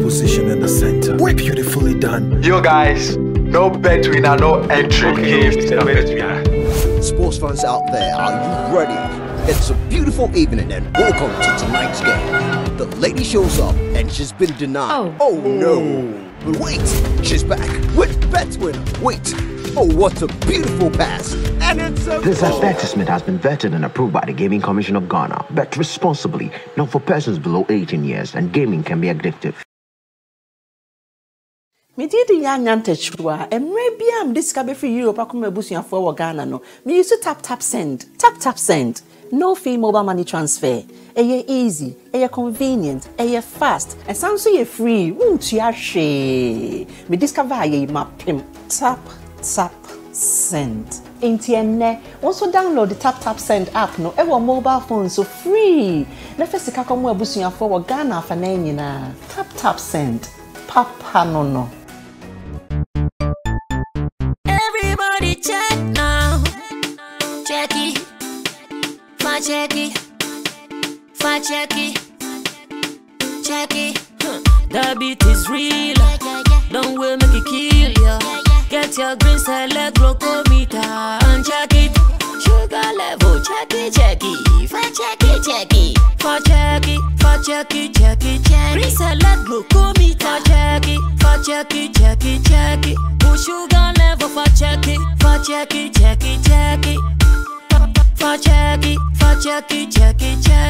position in the center. Beautifully done. Yo guys, no bet winner, no entry. Sports fans out there, are you ready? It's a beautiful evening and welcome to tonight's game. The lady shows up and she's been denied. Oh no! But wait, she's back with bet winner. Wait, oh what a beautiful pass! And it's a This advertisement has been vetted and approved by the Gaming Commission of Ghana. Bet responsibly, not for persons below 18 years, and gaming can be addictive. Me did the young antechua, and maybe I'm discovered for Europe. I come a bushing for Ghana. No, me used to tap send. No fee mobile money transfer. Easy, convenient, fast, and sounds so free. Won't you share? Me discover map him. Tap send. Intienne. Also download the tap send app. No, ever mobile phone so free. Let us come a bushing for Ghana for na. Tap send. Papa no. Everybody check now. Check it. Check it. The beat is real. Don't wait, make it kill ya. Get your green select glucometer and check it. Sugar level, check it. Check it. Green select glucometer, check it. Push sugar level for check it. Check it.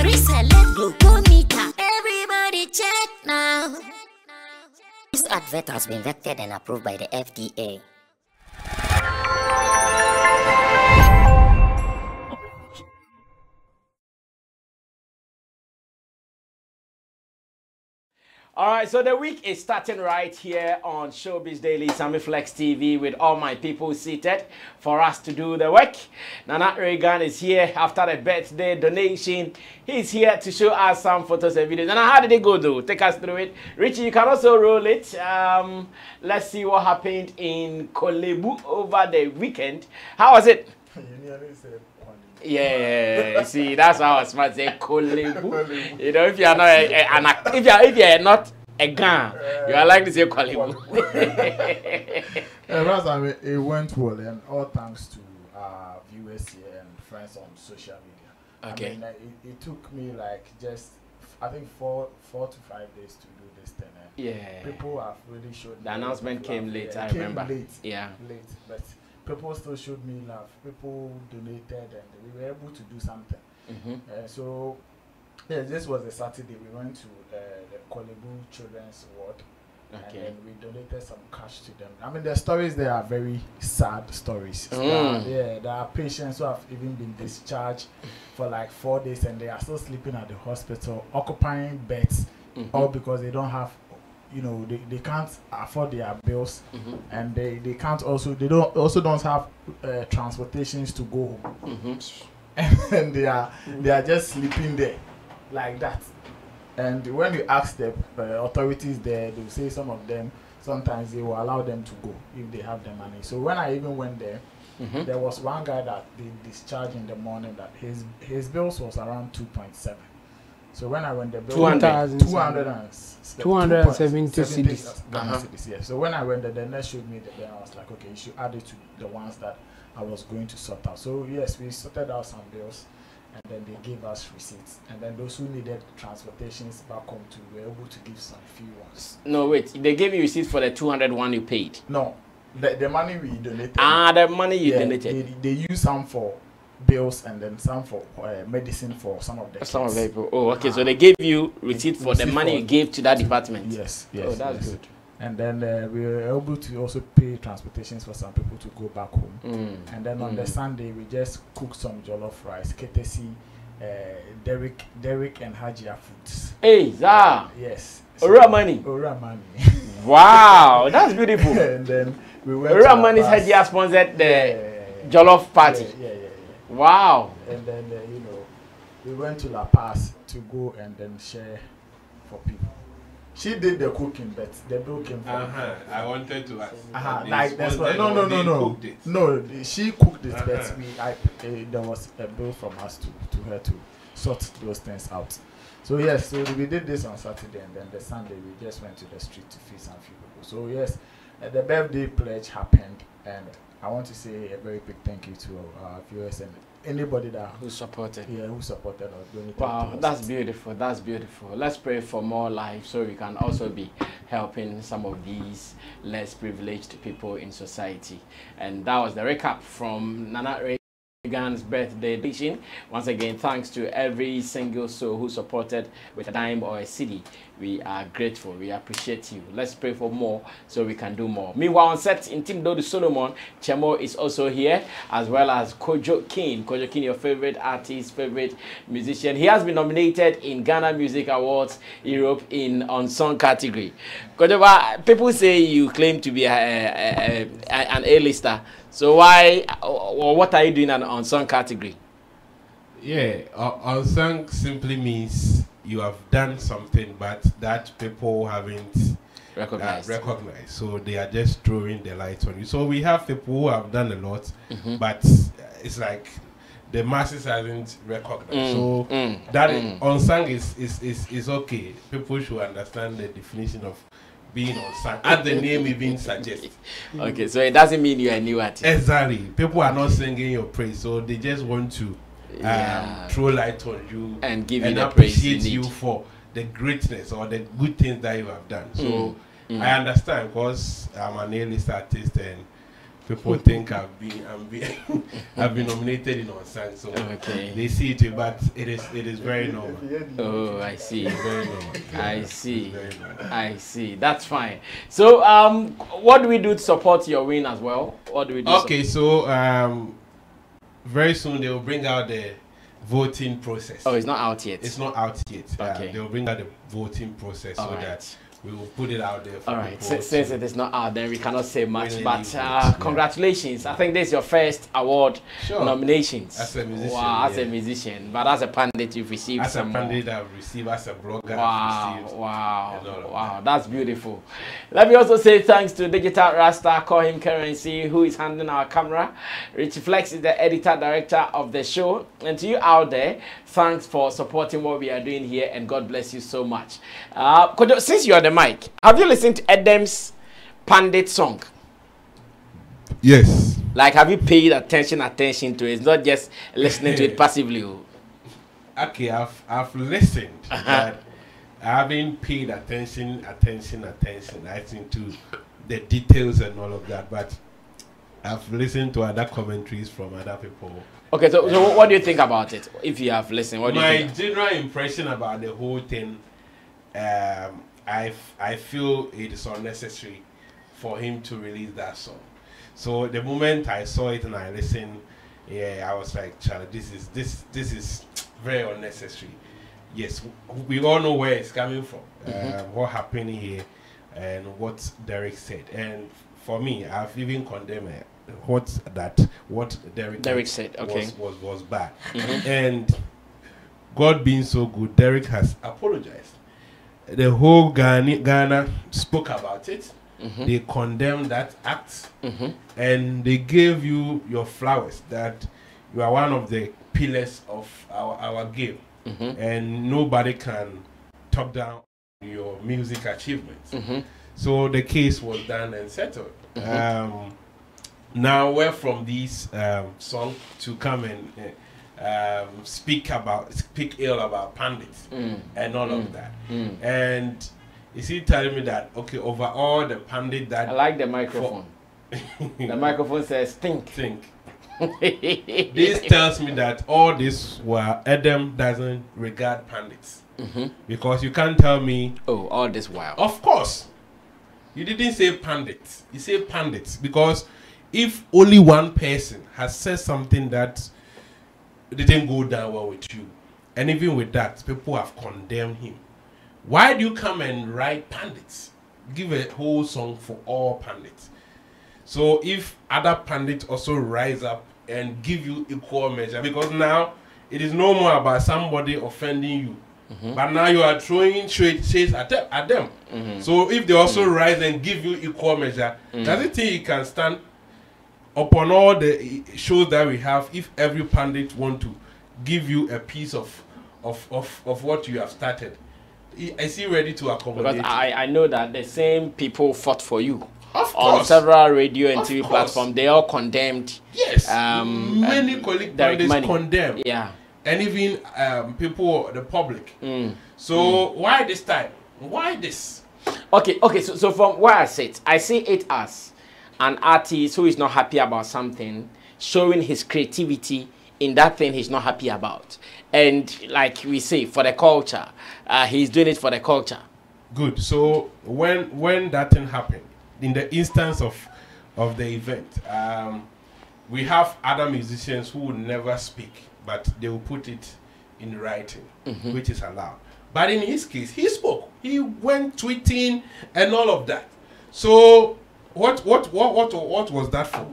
Reselect glucometer. Everybody check now. This advert has been vetted and approved by the FDA. All right, so the week is starting right here on Showbiz Daily, Sammy Flex TV, with all my people seated for us to do the work. Nana Reagan is here after the birthday donation. He's here to show us some photos and videos. Nana, how did it go though? Take us through it. Richie, you can also roll it. Let's see what happened in Kolebu over the weekend. How was it? Yeah, see, that's how I was smart say Kolebu. You know, if you are not if you are not a gun, you are likely to say Kolebu. It went well, and all thanks to our viewers here and friends on social media. Okay. I mean, it took me like just I think 4 to 5 days to do this thing. Yeah. People have really showed. The announcement came late. I remember. Late. Yeah. Late, but people still showed me love. People donated, and we were able to do something. So, yeah, this was a Saturday. We went to the Kolebu Children's Ward, and then we donated some cash to them. I mean, the stories there are very sad stories. There are patients who have even been discharged for like 4 days, and they are still sleeping at the hospital, occupying beds, all because they don't have. You know, they can't afford their bills, and they can't also don't have transportations to go home, and they are just sleeping there like that. And when you ask the authorities there, they will say some of them sometimes they will allow them to go if they have the money. So when I even went there, there was one guy that they discharged in the morning that his bills was around 2.7. So when I went there, 270 cities. Yeah. So when I went there, the nurse showed me the bill. I was like, okay, you should add it to the ones that I was going to sort out. So yes, we sorted out some bills, and then they gave us receipts. And then those who needed transportations back home too, we were able to give some few ones. No, wait, they gave you receipts for the 201 you paid? No, the money we donated. The money you donated. They used some for bills and then some for medicine for some of the people. Oh, okay. So they gave you receipt for the money you gave to that department. Yes. Oh, that's good. And then we were able to also pay transportations for some people to go back home. And then on the Sunday we just cooked some jollof rice, courtesy Derek and Hajia Foods. Hey, yes. Ora money. Wow, that's beautiful. And then we went. Ora money's Hajia sponsored the jollof party. Yeah. Wow. And then, we went to La Paz to go and then share for people. She did the cooking, but the bill came from I wanted to ask. Like that's what. No. No, she cooked it, but there was a bill from us to her too. sort those things out. So yes, so we did this on Saturday, and then the Sunday we just went to the street to feed some few people. So yes, the birthday pledge happened, and I want to say a very big thank you to our viewers and anybody that who supported. Yeah, who supported us. Wow, that's beautiful. That's beautiful. Let's pray for more life so we can also be helping some of these less privileged people in society. And that was the recap from Nana Reagan's birthday edition. Once again, thanks to every single soul who supported with a dime or a cedi. We are grateful. We appreciate you. Let's pray for more so we can do more. Meanwhile, on set in Team Dodo Solomon, Chemo is also here, as well as Kojo King. Kojo King, your favorite artist, favorite musician. He has been nominated in Ghana Music Awards Europe in unsung category. Kojo, people say you claim to be an A-lister. So why, or what are you doing in an unsung category? Yeah, unsung simply means you have done something, but that people haven't recognized. So they are just throwing the light on you. So we have people who have done a lot, but it's like the masses haven't recognized. That unsung is okay. People should understand the definition of being unsung, as the name even suggests. Okay, so it doesn't mean you're a new artist. Exactly. People are not singing your praise, so they just want to throw light on you and give you and the appreciate praise you for the greatness or the good things that you have done. So I understand, because I'm an A-list artist and people think I've been nominated in unsung, so they see it, but it is very normal. Oh, I see. Very normal. I see. I see. That's fine. So what do we do to support your win as well? What do we do? Okay, so very soon they will bring out the voting process. Oh, it's not out yet. It's not out yet. Okay. They will bring out the voting process so that we will put it out there for Alright, since it is not out there, we cannot say much, but congratulations. I think this is your first award nominations. As a musician. Wow, as a musician. But as a pundit, you've received some more. As a pundit, I've received, as a blogger, wow, I've received. Wow, that's beautiful. Let me also say thanks to Digital Rasta, call him Currency, who is handling our camera. Richie Flex is the editor-director of the show. And to you out there, thanks for supporting what we are doing here, and God bless you so much. Since you are the mic, have you listened to Edem's Pandit song? Yes. Like, have you paid attention to it? It's not just listening to it passively. Okay, I've listened, but I haven't paid attention, I think, to the details and all of that, but I've listened to other commentaries from other people. Okay, so what do you think about it? If you have listened, what do you think? My general impression about the whole thing, I feel it is unnecessary for him to release that song. So the moment I saw it and I listened, I was like, Charlie, this is very unnecessary. Yes, we all know where it's coming from, what happened here, and what Derek said. And for me, I've even condemned it. What Derek said was bad. And God being so good, Derek has apologized. The whole Ghana spoke about it. They condemned that act, and they gave you your flowers, that you are one of the pillars of our game, and nobody can talk down your music achievements. So the case was done and settled. Now we're from this song to come and speak ill about pandits and all of that. And is he telling me that, okay, over all the pandit that... I like the microphone. The microphone says think. This tells me that all this while Edem doesn't regard pandits. Because you can't tell me... Oh, all this while. Of course. You didn't say pandits. You say pandits. Because if only one person has said something that didn't go down well with you, and even with that, people have condemned him, why do you come and write pandits? Give a whole song for all pandits. So if other pandits also rise up and give you equal measure, because now it is no more about somebody offending you, but now you are throwing shades at them. So if they also rise and give you equal measure, does it think you can stand upon all the shows that we have if every pandit want to give you a piece of of what you have started? Is he ready to accommodate? Because I know that the same people fought for you. Of on course. Several radio and Of TV course. platforms, they all condemned. Yes. Many colleagues condemned. Yeah. And even people, the public. So why this time? Why this? Okay. So from where I see it as an artist who is not happy about something, showing his creativity in that thing he's not happy about. And like we say, for the culture, he's doing it for the culture. Good. So when that thing happened, in the instance of the event, we have other musicians who will never speak, but they will put it in writing, which is allowed. But in his case, he spoke. He went tweeting and all of that. So what was that for?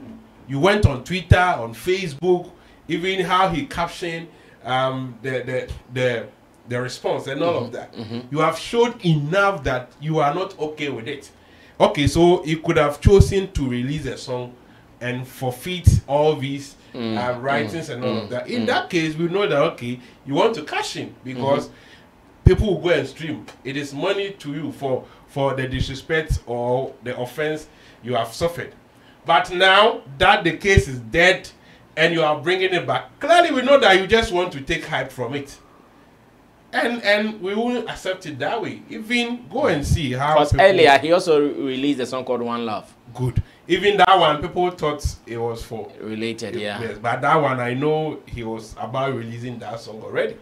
You went on Twitter, on Facebook, even how he captioned the response and all of that. You have showed enough that you are not okay with it. Okay, so he could have chosen to release a song and forfeit all these writings and all of that. In that case, we know that, okay, you want to cash in because people will go and stream. It is money to you for the disrespect or the offense you have suffered. But now that the case is dead and you are bringing it back, clearly we know that you just want to take hype from it. And we won't accept it that way. Even go and see how. Because earlier he also released a song called One Love. Good. Even that one, people thought it was for related, yeah. Yes, but that one, I know he was about releasing that song already.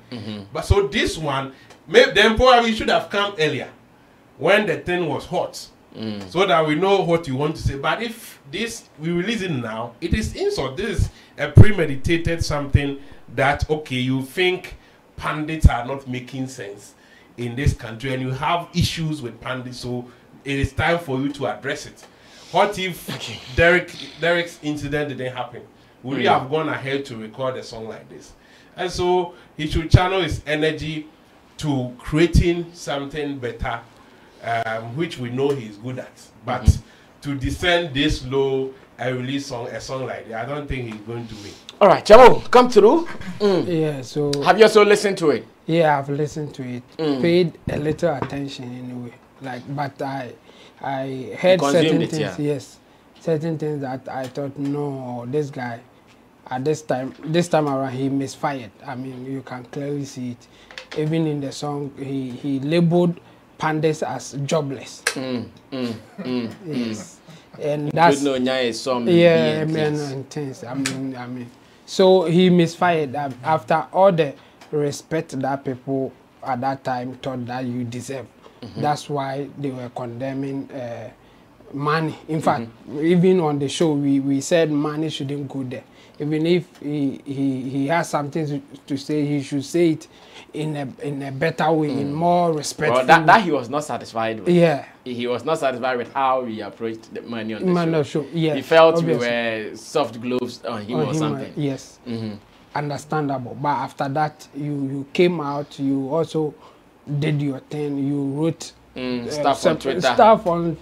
But so this one, maybe then probably should have come earlier, when the thing was hot, so that we know what you want to say. But if this we release it now, it is insult. This is a premeditated something that, okay, you think pundits are not making sense in this country and you have issues with pundits, so it is time for you to address it. What if Derek's incident didn't happen? Would we have gone ahead to record a song like this? And so he should channel his energy to creating something better, which we know he's good at. But to descend this low and release a song like that, I don't think he's going to win. All right, Jamo, come through. Yeah, so have you also listened to it? Yeah, I've listened to it. Paid a little attention anyway. But I heard certain things. Yes, certain things that I thought, no, this guy at this time around he misfired. I mean, you can clearly see it. Even in the song, he labeled pandas as jobless. Yes, and that's intense. I mean. So he misfired after all the respect that people at that time thought that you deserve. That's why they were condemning money. In fact, even on the show, we said money shouldn't go there. Even if he has something to say, he should say it in a better way, in more respectful. Well, that he was not satisfied with. Yeah. He was not satisfied with how we approached the money on the show. Yeah. He felt we were soft gloves on him or something. Yes. Understandable. But after that, you came out, you also did your thing, you wrote stuff on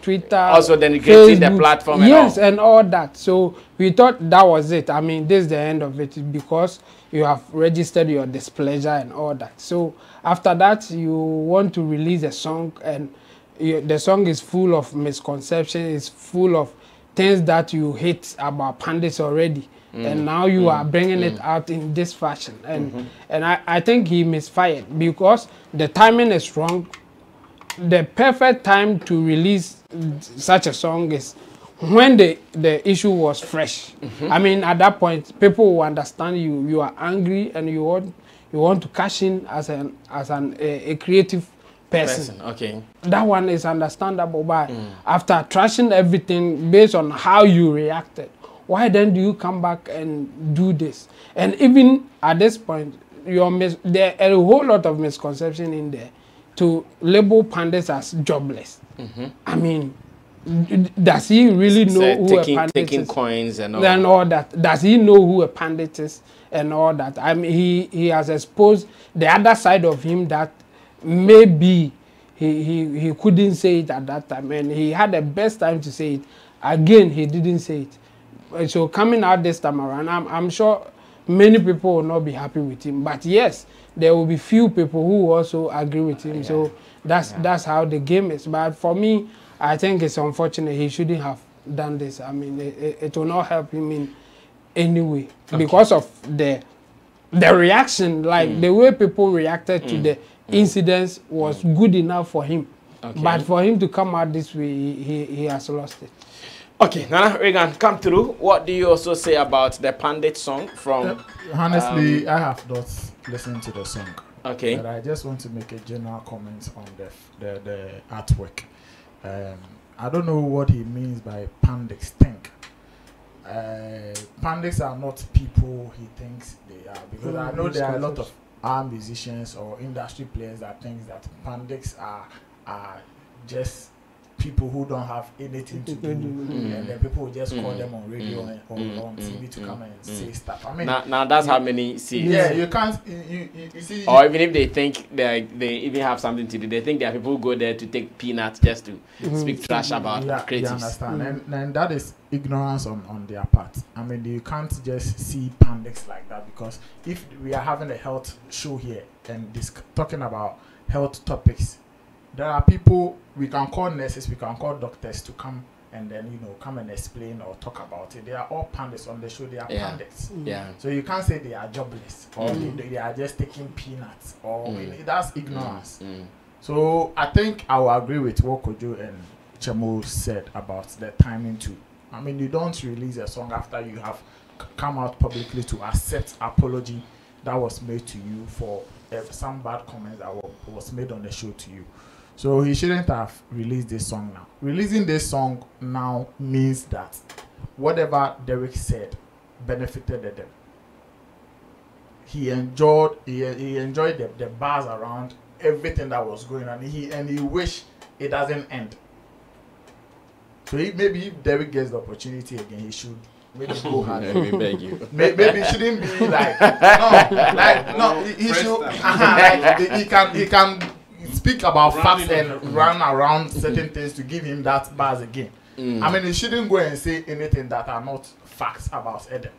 Twitter. Also denigrating the platform and all that. So we thought that was it. I mean, this is the end of it because you have registered your displeasure and all that. So after that, you want to release a song and the song is full of misconceptions, it's full of things that you hate about pandits already. And now you are bringing it out in this fashion. And I think he misfired because the timing is wrong. The perfect time to release such a song is when the issue was fresh. I mean, at that point, people will understand you are angry and you want to cash in as a creative person. Okay. That one is understandable, but after trashing everything based on how you reacted, why then do you come back and do this? And even at this point, there are a whole lot of misconception in there to label pandas as jobless. I mean, does he really know who a pandit is? Taking coins and all that. Does he know who a pandit is and all that? I mean, he has exposed the other side of him that maybe he couldn't say it at that time, and he had the best time to say it. Again, he didn't say it. So coming out this time around, I'm sure many people will not be happy with him. But yes, there will be few people who also agree with him. So that's how the game is. But for me, I think it's unfortunate. He shouldn't have done this. I mean, it will not help him in any way because of the reaction. Like the way people reacted to the incidents was good enough for him. But for him to come out this way, he has lost it. Okay, Nana Regan, come through. What do you also say about the Pandit song from? Honestly, I have not listened to the song. Okay. But I just want to make a general comment on the artwork. I don't know what he means by Pandits think. Pandits are not people he thinks they are, because I know there are a lot of our musicians or industry players that think that Pandits are just people who don't have anything to do, and then people will just call them on radio or on TV to come and say stuff. I mean, now that's how many see. Yeah, you can't. You see. Or even if they think they even have something to do, they think there are people who go there to take peanuts just to speak trash about creatives. You understand, and that is ignorance on their part. I mean, you can't just see Pandits like that, because if we are having a health show here and talking about health topics, there are people we can call nurses, we can call doctors to come and then come and explain or talk about it. They are all Pandits on the show. They are Pandits. Yeah. So you can't say they are jobless or they are just taking peanuts or that's ignorance. So I think I will agree with what Kojo and Chemo said about the timing too. I mean, you don't release a song after you have come out publicly to accept apology that was made to you for some bad comments that was made on the show to you. So he shouldn't have released this song now. Releasing this song now means that whatever Derek said benefited them. He enjoyed the buzz around everything that was going on. He wished it doesn't end. So maybe if Derek gets the opportunity again, he should maybe go hard. Let me beg you. Maybe it shouldn't be like he should. He can speak about facts and run around certain things to give him that buzz again. I mean, you shouldn't go and say anything that are not facts about Eden.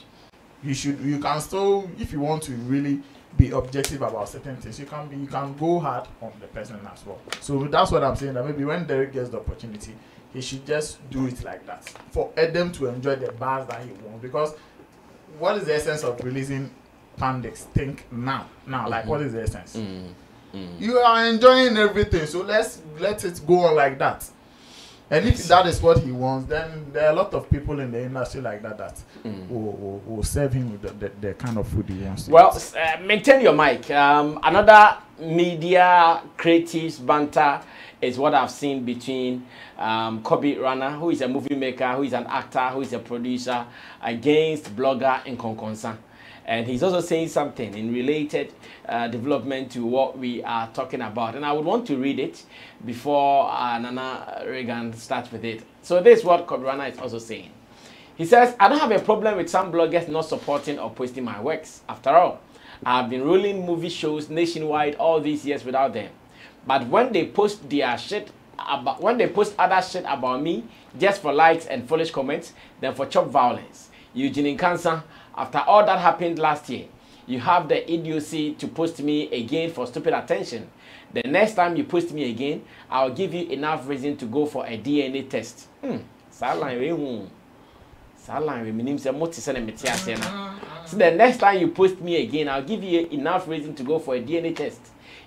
You can still, if you want to really be objective about certain things, you can go hard on the person as well. So that's what I'm saying, that maybe when Derek gets the opportunity, he should just do it like that for Eden to enjoy the buzz that he wants. Because what is the essence of releasing Pandits? Think now, like what is the essence? You are enjoying everything, so let it go on like that. And if that is what he wants, then there are a lot of people in the industry like that will serve him with the kind of food he wants. Well, maintain your mic. Another media creatives banter is what I've seen between Kobi Rana, who is a movie maker, who is an actor, who is a producer, against blogger Nkonkonsah. And he's also saying something in related development to what we are talking about. And I would want to read it before Nana Regan starts with it. So this is what Kobi Rana is also saying. He says, I don't have a problem with some bloggers not supporting or posting my works. After all, I've been rolling movie shows nationwide all these years without them. But when they post their shit about, when they post other shit about me just for likes and foolish comments, then for chop violence. Nkonkonsah, after all that happened last year, you have the idiocy to post me again for stupid attention. The next time you post me again, I'll give you enough reason to go for a DNA test. So the next time you post me again, I'll give you enough reason to go for a DNA test.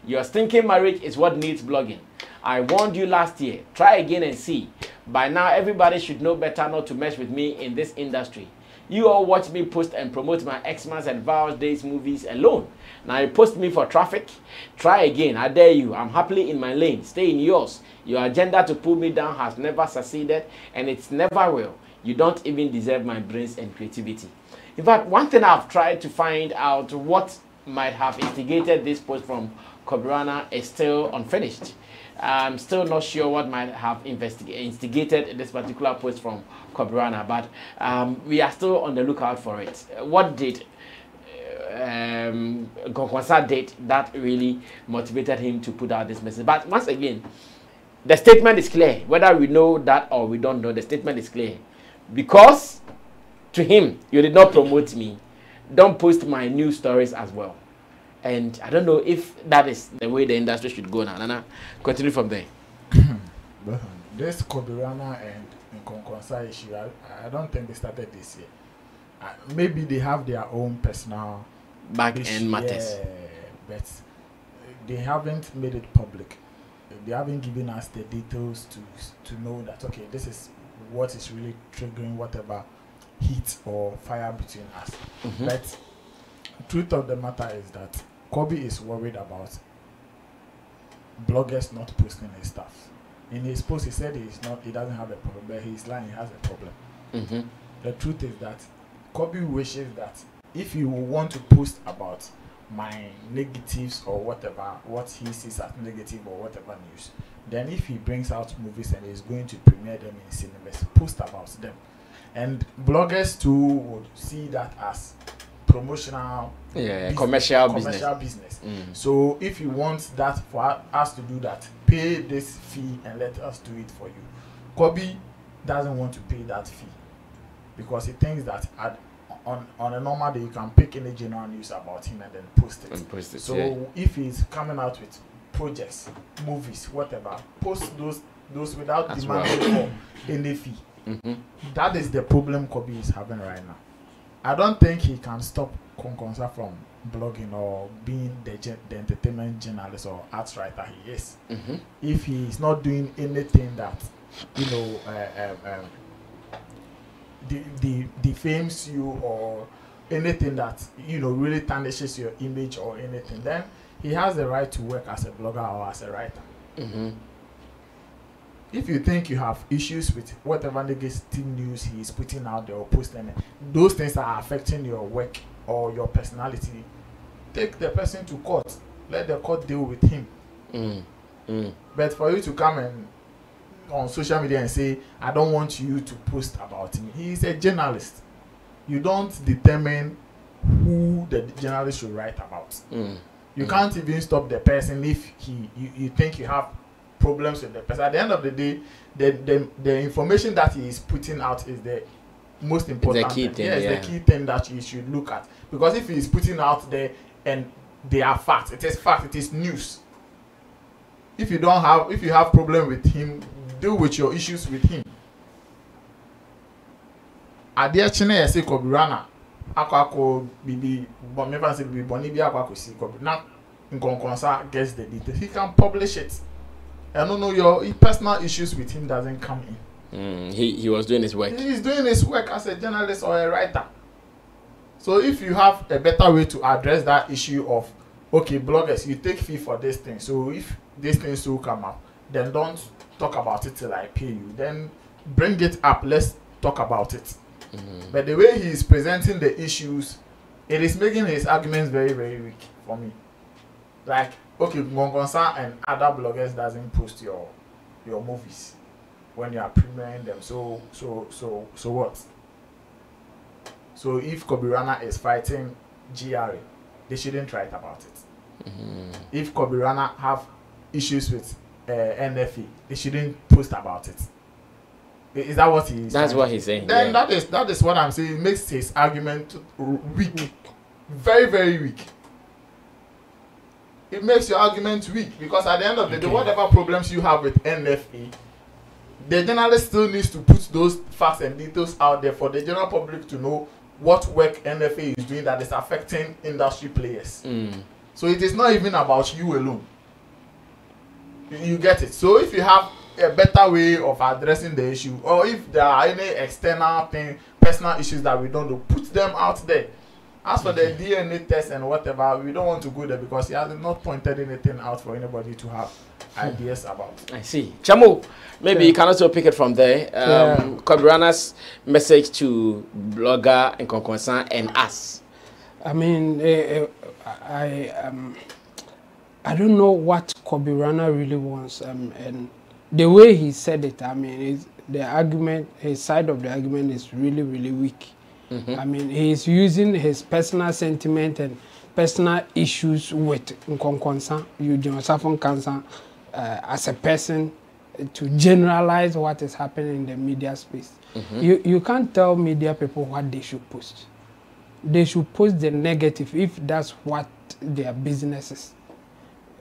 Your stinking marriage is what needs blogging. I warned you last year. Try again and see. By now, everybody should know better not to mess with me in this industry. You all watch me post and promote my Xmas and Vows Days movies alone. Now you post me for traffic. Try again, I dare you. I'm happily in my lane. Stay in yours. Your agenda to pull me down has never succeeded, and it's never will. You don't even deserve my brains and creativity. In fact, one thing I've tried to find out what might have instigated this post from Kobi Rana is still unfinished. I'm still not sure what might have instigated this particular post from Kobi Rana, but we are still on the lookout for it. What did Nkonkonsah did that really motivated him to put out this message? But once again, the statement is clear. Whether we know that or we don't know, the statement is clear. Because to him, you did not promote me. don't post my news stories as well. And I don't know if that is the way the industry should go now. Nana, continue from there. This Kobi, Rana and Nkonkonsah issue, I don't think they started this year. Maybe they have their own personal back-end matters. Yeah, but they haven't made it public. They haven't given us the details to know that, okay, this is what is really triggering whatever heat or fire between us. But truth of the matter is that Kobi is worried about bloggers not posting his stuff. In his post, he said he doesn't have a problem, but he's lying, he has a problem. The truth is that Kobi wishes that if you want to post about my negatives or whatever, what he sees as negative or whatever news, then if he brings out movies and is going to premiere them in cinemas, post about them. And bloggers too would see that as promotional, commercial business. So if you want that for us to do that, pay this fee and let us do it for you. Kobi doesn't want to pay that fee because he thinks that on a normal day you can pick any general news about him and then post it. So if he's coming out with projects, movies, whatever, post those without demanding for any fee. That is the problem Kobi is having right now. I don't think he can stop Nkonkonsah from blogging or being the entertainment journalist or arts writer he is. If he is not doing anything that, you know, defames you or anything that, you know, really tarnishes your image or anything, then he has the right to work as a blogger or as a writer. If you think you have issues with whatever negative news he is putting out there or posting, those things are affecting your work or your personality, take the person to court. Let the court deal with him. But for you to come and on social media and say, I don't want you to post about him. He is a journalist. You don't determine who the journalist should write about. You can't even stop the person if you think you have problems with the person. At the end of the day, the information that he is putting out is the most important thing. The key thing that you should look at. Because if he is putting out there and they are facts, it is fact, it is news. If you have problem with him, deal with your issues with him. Adia chine yesi Kobi Rana akwa bibi but me fancy bibi boni bi akwa si Kobi na Nkonkonsah gets the details. He can publish it. I don't know, your personal issues with him doesn't come in. He was doing his work. He's doing his work as a journalist or a writer. So if you have a better way to address that issue of, okay, bloggers, you take fee for this thing. So if these things will come up, then don't talk about it till I pay you. Then bring it up. Let's talk about it. But the way he is presenting the issues, it is making his arguments very, very weak for me. Like, okay, Nkonkonsah and other bloggers doesn't post your movies when you are premiering them. So what? So if Kobi Rana is fighting GRA, they shouldn't write about it. If Kobi Rana have issues with NFA, they shouldn't post about it. Is that what he is? That's what he's saying. Then that is what I'm saying. It makes his argument weak. Very, very weak. It makes your argument weak because at the end of the day, whatever problems you have with NFA, the journalist still needs to put those facts and details out there for the general public to know what work NFA is doing that is affecting industry players. So it is not even about you alone. You get it. So if you have a better way of addressing the issue, or if there are any external personal issues that we don't do, put them out there. As for the DNA test and whatever, we don't want to go there because he has not pointed anything out for anybody to have ideas about. I see. Chamo, maybe you can also pick it from there. Kobi Rana's message to blogger Nkonkonsah and us. I mean, I don't know what Kobi Rana really wants, and the way he said it, I mean, the argument, his side of the argument is really, really weak. I mean, he's using his personal sentiment and personal issues with Nkonkonsah, Nkonkonsah, as a person to generalize what is happening in the media space. You can't tell media people what they should post. they should post the negative if that's what their business is.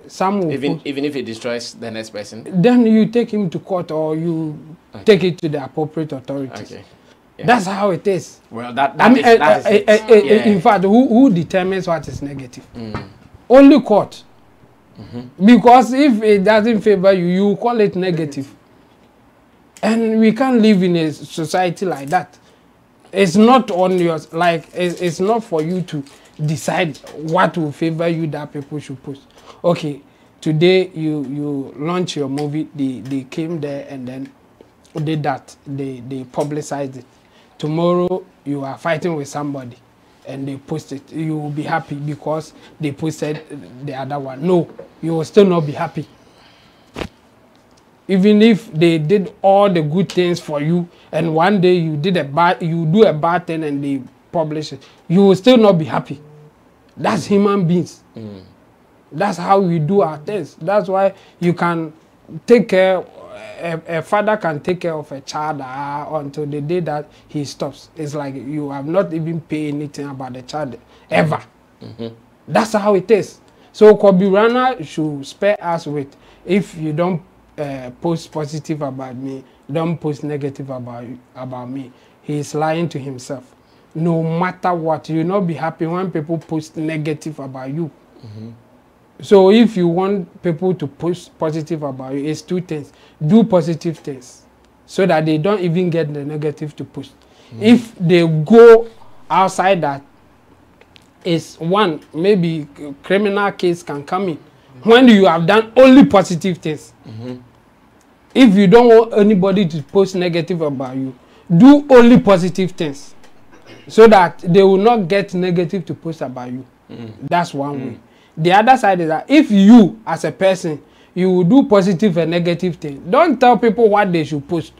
Some will even if it destroys the next person. Then you take him to court or you take it to the appropriate authorities. Okay. Yeah. That's how it is. Well, that is in fact, who determines what is negative? Only court. Because if it doesn't favor you, you call it negative. And we can't live in a society like that. It's not on your, like, it's not for you to decide what will favor you that people should post. Okay, today you launch your movie, they came there and then did that, they publicized it. Tomorrow you are fighting with somebody and they post it. You will be happy because they posted the other one. No, you will still not be happy. Even if they did all the good things for you and one day you do a bad thing and they publish it, you will still not be happy. That's human beings. That's how we do our things. That's why you can take care, a father can take care of a child until the day that he stops. It's like you have not even paid anything about the child ever. That's how it is. So Kobi Rana should spare us with, if you don't post positive about me, don't post negative about me. He is lying to himself. No matter what, you will not be happy when people post negative about you. So if you want people to post positive about you, it's two things. Do positive things so that they don't even get the negative to post. If they go outside that, it's one, maybe criminal case can come in. When you have done only positive things. If you don't want anybody to post negative about you, do only positive things so that they will not get negative to post about you. That's one way. The other side is that if you, as a person, you will do positive and negative things, don't tell people what they should post.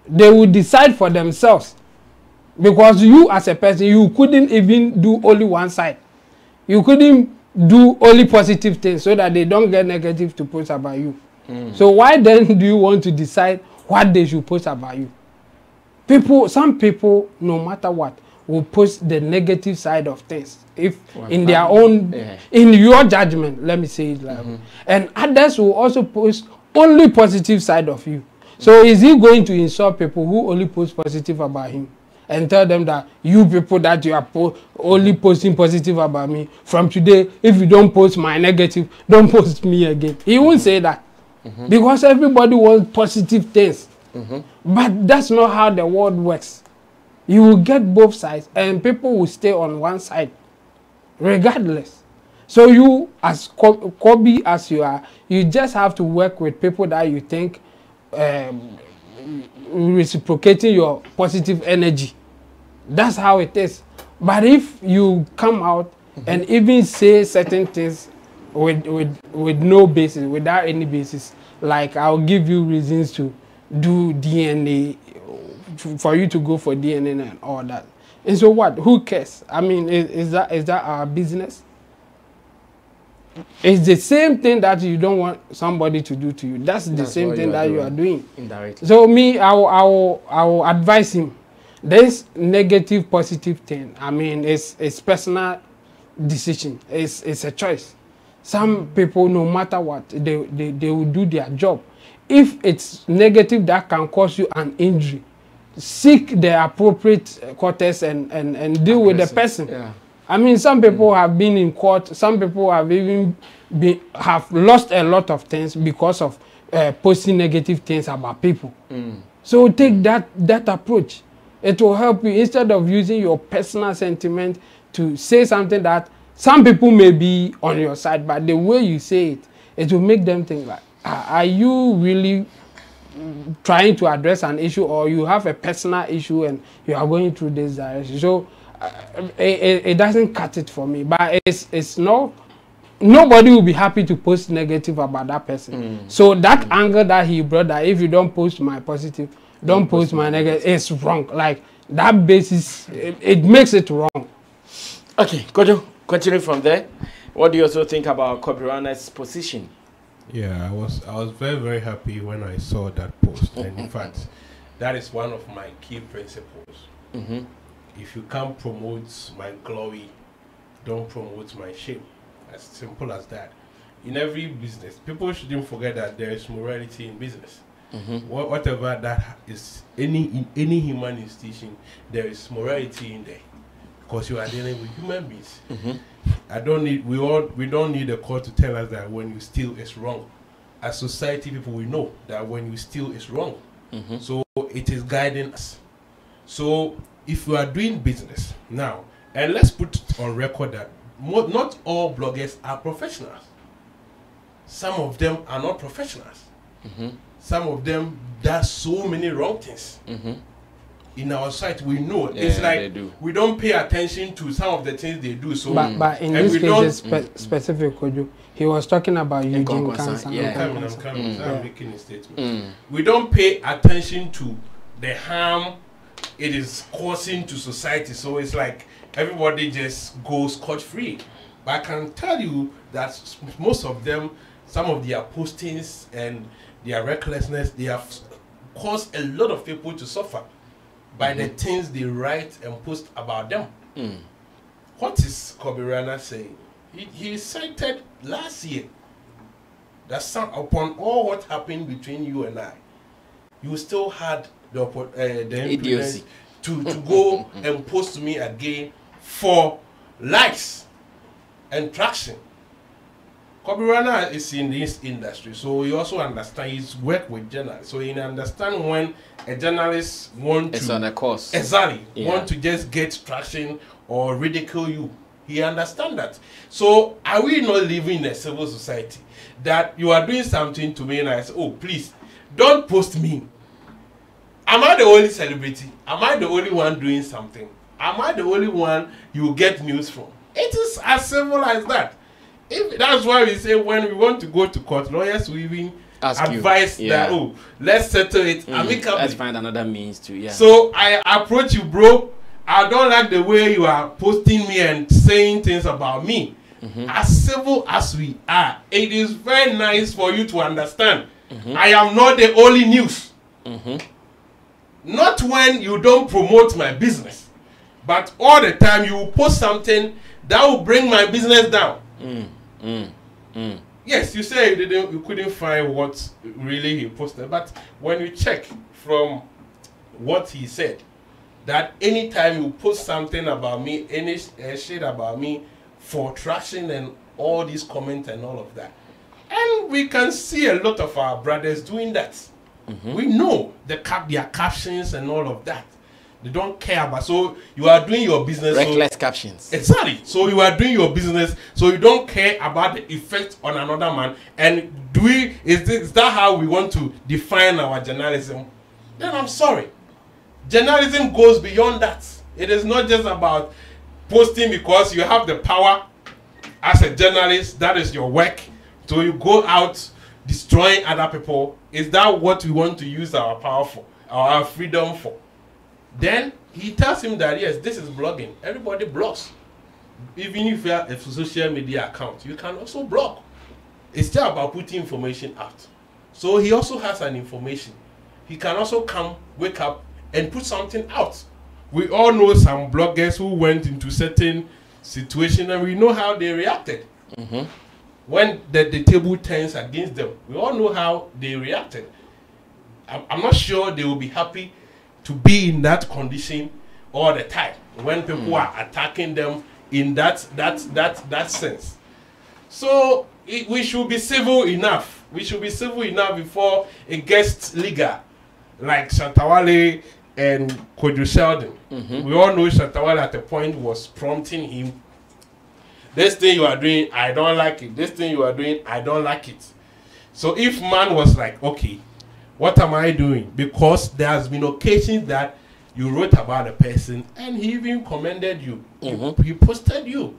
They will decide for themselves. Because you, as a person, you couldn't even do only one side. You couldn't do only positive things so that they don't get negative to post about you. So why then do you want to decide what they should post about you? Some people, no matter what, will post the negative side of things. If in their own, in your judgment, let me say it like that. And others will also post only positive side of you. So is he going to insult people who only post positive about him and tell them that you people that you are only posting positive about me, from today, if you don't post my negative, don't post me again? He won't say that. Because everybody wants positive things. But that's not how the world works. You will get both sides and people will stay on one side regardless. So you, as Kobi as you are, you just have to work with people that you think reciprocating your positive energy. That's how it is. But if you come out and even say certain things with no basis, without any basis, like I'll give you reasons to do DNA, for you to go for DNA and all that. And so what? Who cares? I mean, is that our business? It's the same thing that you don't want somebody to do to you. That's the same thing that you are doing. Indirectly. So me, I will advise him. This negative, positive thing, I mean, it's personal decision. It's a choice. Some people, no matter what, they will do their job. If it's negative that can cause you an injury, seek the appropriate quarters and deal with the person. I mean, some people have been in court. Some people have even have lost a lot of things because of posting negative things about people. So take that approach. It will help you instead of using your personal sentiment to say something that some people may be on your side, but the way you say it, it will make them think like, are you really trying to address an issue, or you have a personal issue and you are going through this direction? So it doesn't cut it for me. But it's no, nobody will be happy to post negative about that person. So that anger that he brought, that if you don't post my positive, don't post my negative, it's wrong. Like that basis, it makes it wrong. Okay, Kojo, continue from there. What do you also think about Kobi Rana's position? Yeah, I was very, very happy when I saw that post. And in fact, that is one of my key principles. if you can't promote my glory, don't promote my shame. As simple as that. In every business, people shouldn't forget that there is morality in business. Whatever that is, in any human institution, there is morality in there, because you are dealing with human beings. We don't need a court to tell us that when you steal is wrong. As society people, we know that when you steal is wrong. So it is guiding us. So if you are doing business now, and let's put it on record that not all bloggers are professionals. Some of them are not professionals. Some of them does so many wrong things. In our site, we know it's like we don't pay attention to some of the things they do. So, but in this case, specific, he was talking about Nkonkonsah. I'm coming. I'm making a statement. We don't pay attention to the harm it is causing to society. So it's like everybody just goes scot-free. But I can tell you that most of them, some of their postings and their recklessness, they have caused a lot of people to suffer by the things they write and post about them. What is Kobi Rana saying? He cited last year that upon all what happened between you and I, you still had the influence to go and post to me again for likes and traction. Kobi Rana is in this industry, so he also understands his work with journalists. So he understands when a journalist want to on a course. Exactly. Want to just get traction or ridicule you. He understands that. So are we not living in a civil society that you are doing something to me and I say, oh please, don't post me. Am I the only celebrity? Am I the only one doing something? Am I the only one you get news from? It is as simple as that. That's why we say when we want to go to court, lawyers will even advise that, oh, let's settle it amicably. Let's find another means to, So I approach you, bro. I don't like the way you are posting me and saying things about me. As civil as we are, it is very nice for you to understand. I am not the only news. Not when you don't promote my business, but all the time you post something that will bring my business down. Yes, you say you couldn't find what really he posted, but when you check from what he said, that anytime you post something about me, any shit about me for traction and all these comments and all of that, and we can see a lot of our brothers doing that. We know their captions and all of that. They don't care about. So you are doing your business. Reckless captions. Exactly. So you are doing your business. So you don't care about the effect on another man. And is that how we want to define our journalism? Then I'm sorry. Journalism goes beyond that. It is not just about posting because you have the power as a journalist. That is your work. So you go out destroying other people. Is that what we want to use our power for, our freedom for? Then he tells him that yes, this is blogging. Everybody blogs. Even if you have a social media account, you can also blog. It's just about putting information out. So he also has an information. He can also come, wake up, and put something out. We all know some bloggers who went into certain situations and we know how they reacted. When the table turns against them, we all know how they reacted. I'm not sure they will be happy to be in that condition all the time when people are attacking them in that sense. So we should be civil enough. We should be civil enough before it gets legal, like Shatawale and Kojo Sheldon. We all know Shatawale at a point was prompting him. This thing you are doing, I don't like it. This thing you are doing, I don't like it. So if man was like, okay, what am I doing? Because there has been occasions that you wrote about a person and he even commended you. He posted you.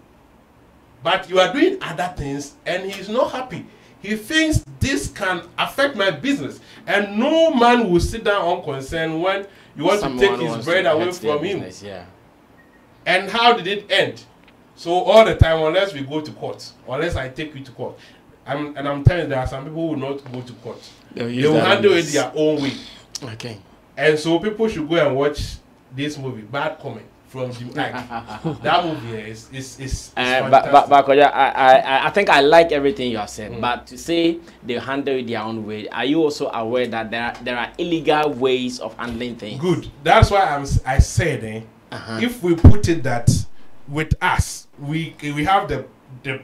But you are doing other things and he's not happy. He thinks this can affect my business. And no man will sit down unconcerned when you want to take his bread away from him. And how did it end? So all the time, unless we go to court, unless I take you to court, I'm telling you, there are some people who will not go to court. They will handle it their own way. Okay. And so people should go and watch this movie, Bad Comment. from Jim Ike. That movie is but I think I like everything you have said. But to say they handle it their own way, are you also aware that there are illegal ways of handling things? Good. That's why I said if we put it that with us, we have the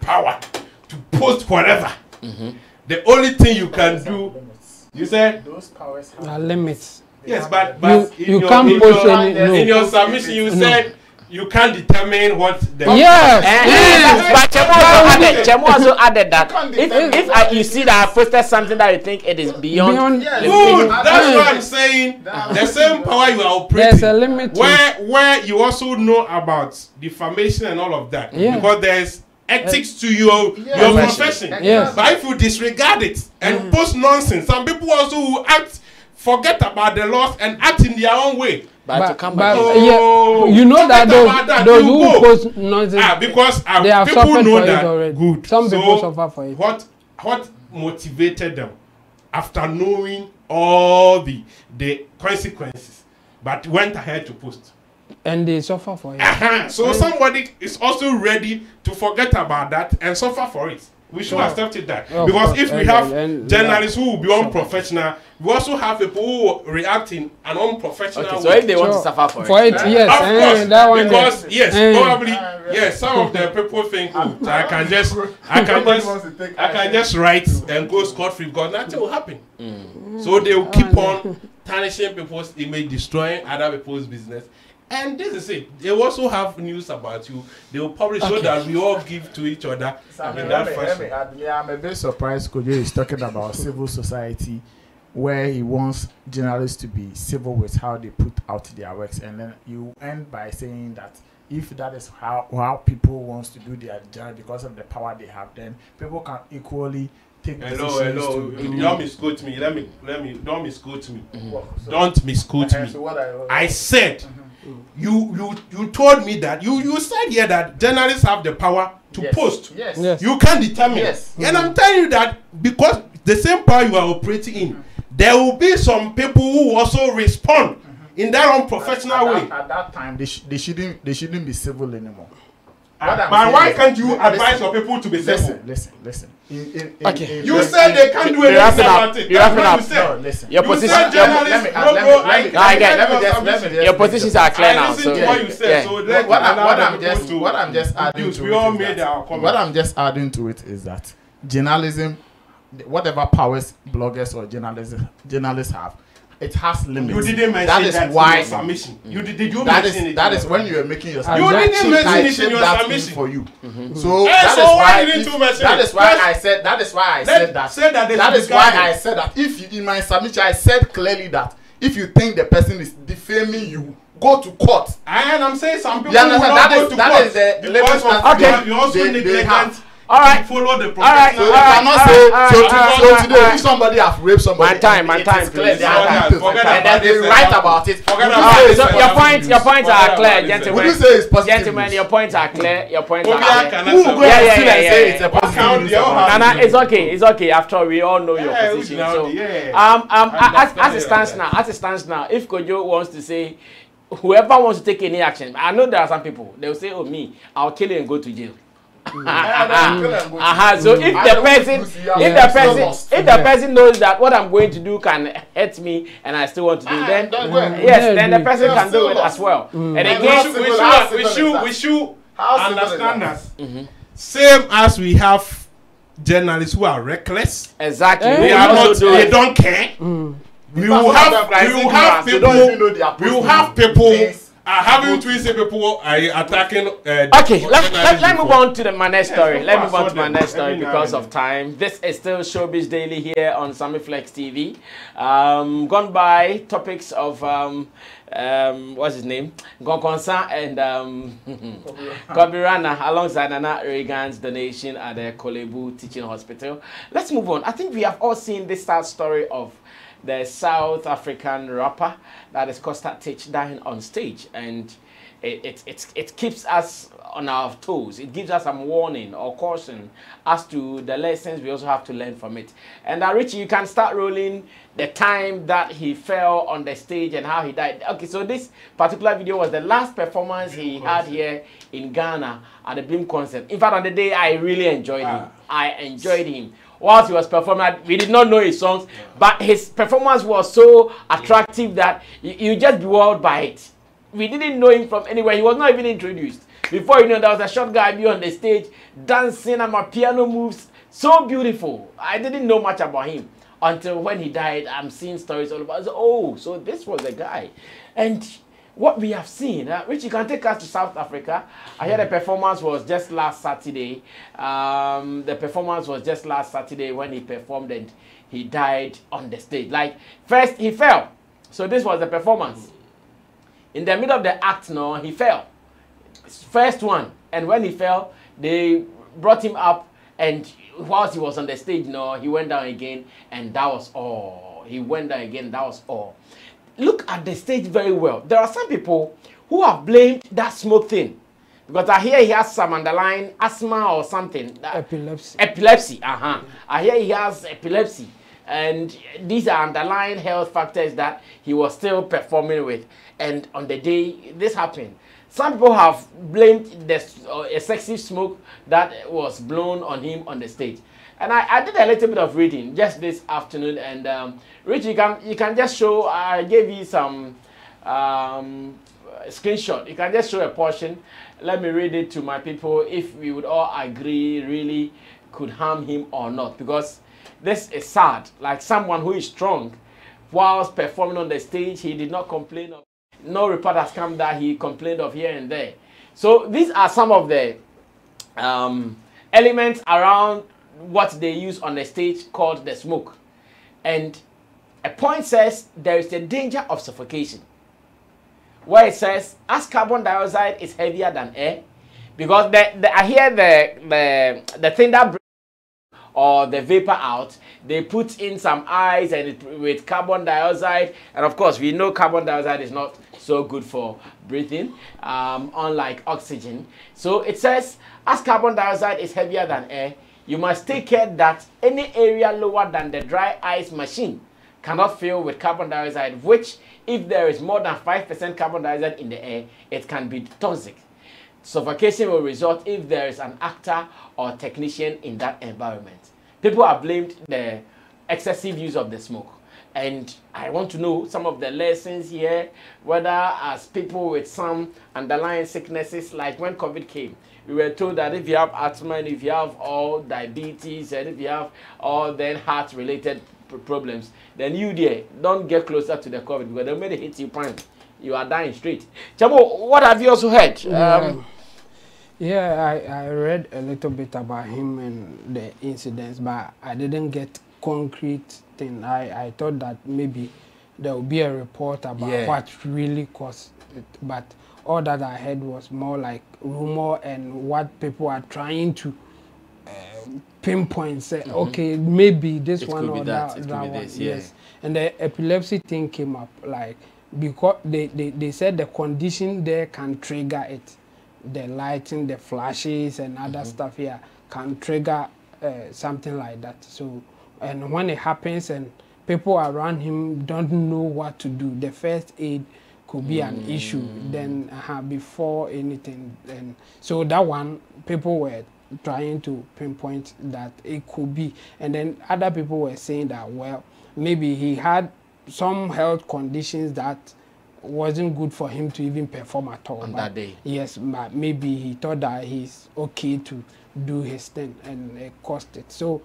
power to post whatever. The only thing you can do, you said those powers have limits. Yes, but you can't post in your submission you said you can't determine what the but Chemo also added that if you see that I posted something that you think it is beyond good, that's what I'm saying. The same power you are operating. There's a limit where you also know about defamation and all of that. Because there's ethics to your profession. But if you disregard it and post nonsense, some people also who forget about the laws and act in their own way. But you know that those who post nonsense, because they have people suffered know for that it already. Good. Some people suffer for it. What motivated them after knowing all the consequences, but went ahead to post? And they suffer for it. So somebody is also ready to forget about that and suffer for it. We should accept it that. Because if we have journalists who will be unprofessional, we also have people who react in an unprofessional way. So if they want to suffer for it, yes. Of course. That one because, probably, some of the people think, I can just write and go scot-free because nothing will happen. So they will keep on tarnishing people's image, destroying other people's business. And this is it. They also have news about you. They will publish so that we all give to each other. I'm a bit surprised Kojo is talking about civil society, where he wants journalists to be civil with how they put out their works, and then you end by saying that if that is how people wants to do their job because of the power they have, then people can equally take hello. Don't misquote me. Don't misquote me. Don't misquote me. So I said. You told me that you said here that journalists have the power to post. Yes. You can determine. Yes. And I'm telling you that because the same power you are operating in, there will be some people who also respond in their own professional way. At that time, they shouldn't be civil anymore. But why can't you advise your people to be civil? Listen. You said they can't do anything about it. You're wrapping up. No, listen. Your position. Your positions are clear now. So what you said. So what I'm just adding to we all made our comment. What I'm just adding to it is that journalism, whatever powers bloggers or journalists have, it has limits. You didn't mention that in your submission. Did you mention it? That is when you were making your submission. You didn't mention it in your submission. For you. So that is why I said that. That is why I said that. If in my submission I said clearly that if you think the person is defaming you, go to court. And I'm saying some people will not go to court. That is the limit. You also neglected. All right. Follow the process. So you cannot say so today if somebody has raped somebody. My time, please. And then they write about it. So your points are clear, gentlemen. Would you say it's positive? Gentlemen, your points are clear. Your points are clear. Who will go and say it's a positive? Nana, it's okay. After all, we all know your position. So as it stands now, if Kojo wants to say whoever wants to take any action, I know there are some people. They will say, "Oh me, I'll kill you and go to jail." So if the person knows that what I'm going to do can hurt me and I still want to do, then then the person can do it as well. And again, we should understand that. Same as we have journalists who are reckless. Exactly. They don't care. We will have people. Having to say people are attacking. Okay, let move on to my next story. Let me move on to my next story because of time. This is still Showbiz Daily here on Sammy Flex TV. Gone by topics of what's his name? Nkonkonsah and Kobi Rana alongside Nana Reagan's donation at the Kolebu Teaching Hospital. Let's move on. I think we have all seen this sad story of the South African rapper that is Costa Teach dying on stage, and it keeps us on our toes. It gives us some warning or caution as to the lessons we also have to learn from it. And Richie, you can start rolling the time that he fell on the stage and how he died. Okay, so this particular video was the last performance he had here in Ghana at the Beam concert. In fact, on the day, I really enjoyed him. I enjoyed him. Whilst he was performing, we did not know his songs, but his performance was so attractive that you just be wowed by it. We didn't know him from anywhere. He was not even introduced. Before you know, there was a short guy on the stage dancing and my piano moves. So beautiful. I didn't know much about him until when he died. I'm seeing stories all about it. Oh, so this was the guy. And what we have seen, Rich, you can take us to South Africa. I hear the performance was just last Saturday. The performance was just last Saturday when he performed and he died on the stage. Like, first he fell. So this was the performance. In the middle of the act, no, he fell. First one. And when he fell, they brought him up, and whilst he was on the stage, no, he went down again, and that was all. He went down again, that was all. Look at the stage very well. There are some people who have blamed that smoke thing. Because I hear he has some underlying asthma or something. Epilepsy. Epilepsy, I hear he has epilepsy. And these are underlying health factors that he was still performing with. And on the day this happened, some people have blamed the excessive smoke that was blown on him on the stage. And I did a little bit of reading just this afternoon. And Rich, you can just show, I gave you some screenshot. You can just show a portion. Let me read it to my people if we would all agree really could harm him or not. Because this is sad. Like someone who is strong, whilst performing on the stage, he did not complain of. No report has come that he complained of here and there. So these are some of the elements around what they use on the stage called the smoke. And a point says there is a danger of suffocation. Where it says, as carbon dioxide is heavier than air, because I hear the thing that brings or the vapor out, they put in some ice and with carbon dioxide, and of course we know carbon dioxide is not so good for breathing, unlike oxygen. So it says, as carbon dioxide is heavier than air, you must take care that any area lower than the dry ice machine cannot fill with carbon dioxide, which if there is more than 5% carbon dioxide in the air, it can be toxic. Suffocation will result if there is an actor or technician in that environment. People have blamed the excessive use of the smoke. And I want to know some of the lessons here, whether as people with some underlying sicknesses, like when COVID came, we were told that if you have asthma, and if you have all diabetes, and if you have all then heart-related problems, then you there, don't get closer to the COVID because the minute it hits you, you are dying straight. Chamo, what have you also heard? Yeah, I read a little bit about him and the incidents, but I didn't get concrete thing. I thought that maybe there would be a report about what really caused it, but all that I heard was more like rumor and what people are trying to pinpoint. Say, okay, maybe this one or that one. Yes, and the epilepsy thing came up, like because they said the condition there can trigger it. The lighting, the flashes and other stuff here can trigger something like that. So, and when it happens and people around him don't know what to do, the first aid could be an issue then before anything. And so that one, people were trying to pinpoint that it could be. And then other people were saying that, well, maybe he had some health conditions that wasn't good for him to even perform at all on that day. Yes, but maybe he thought that he's okay to do his thing and it cost it. So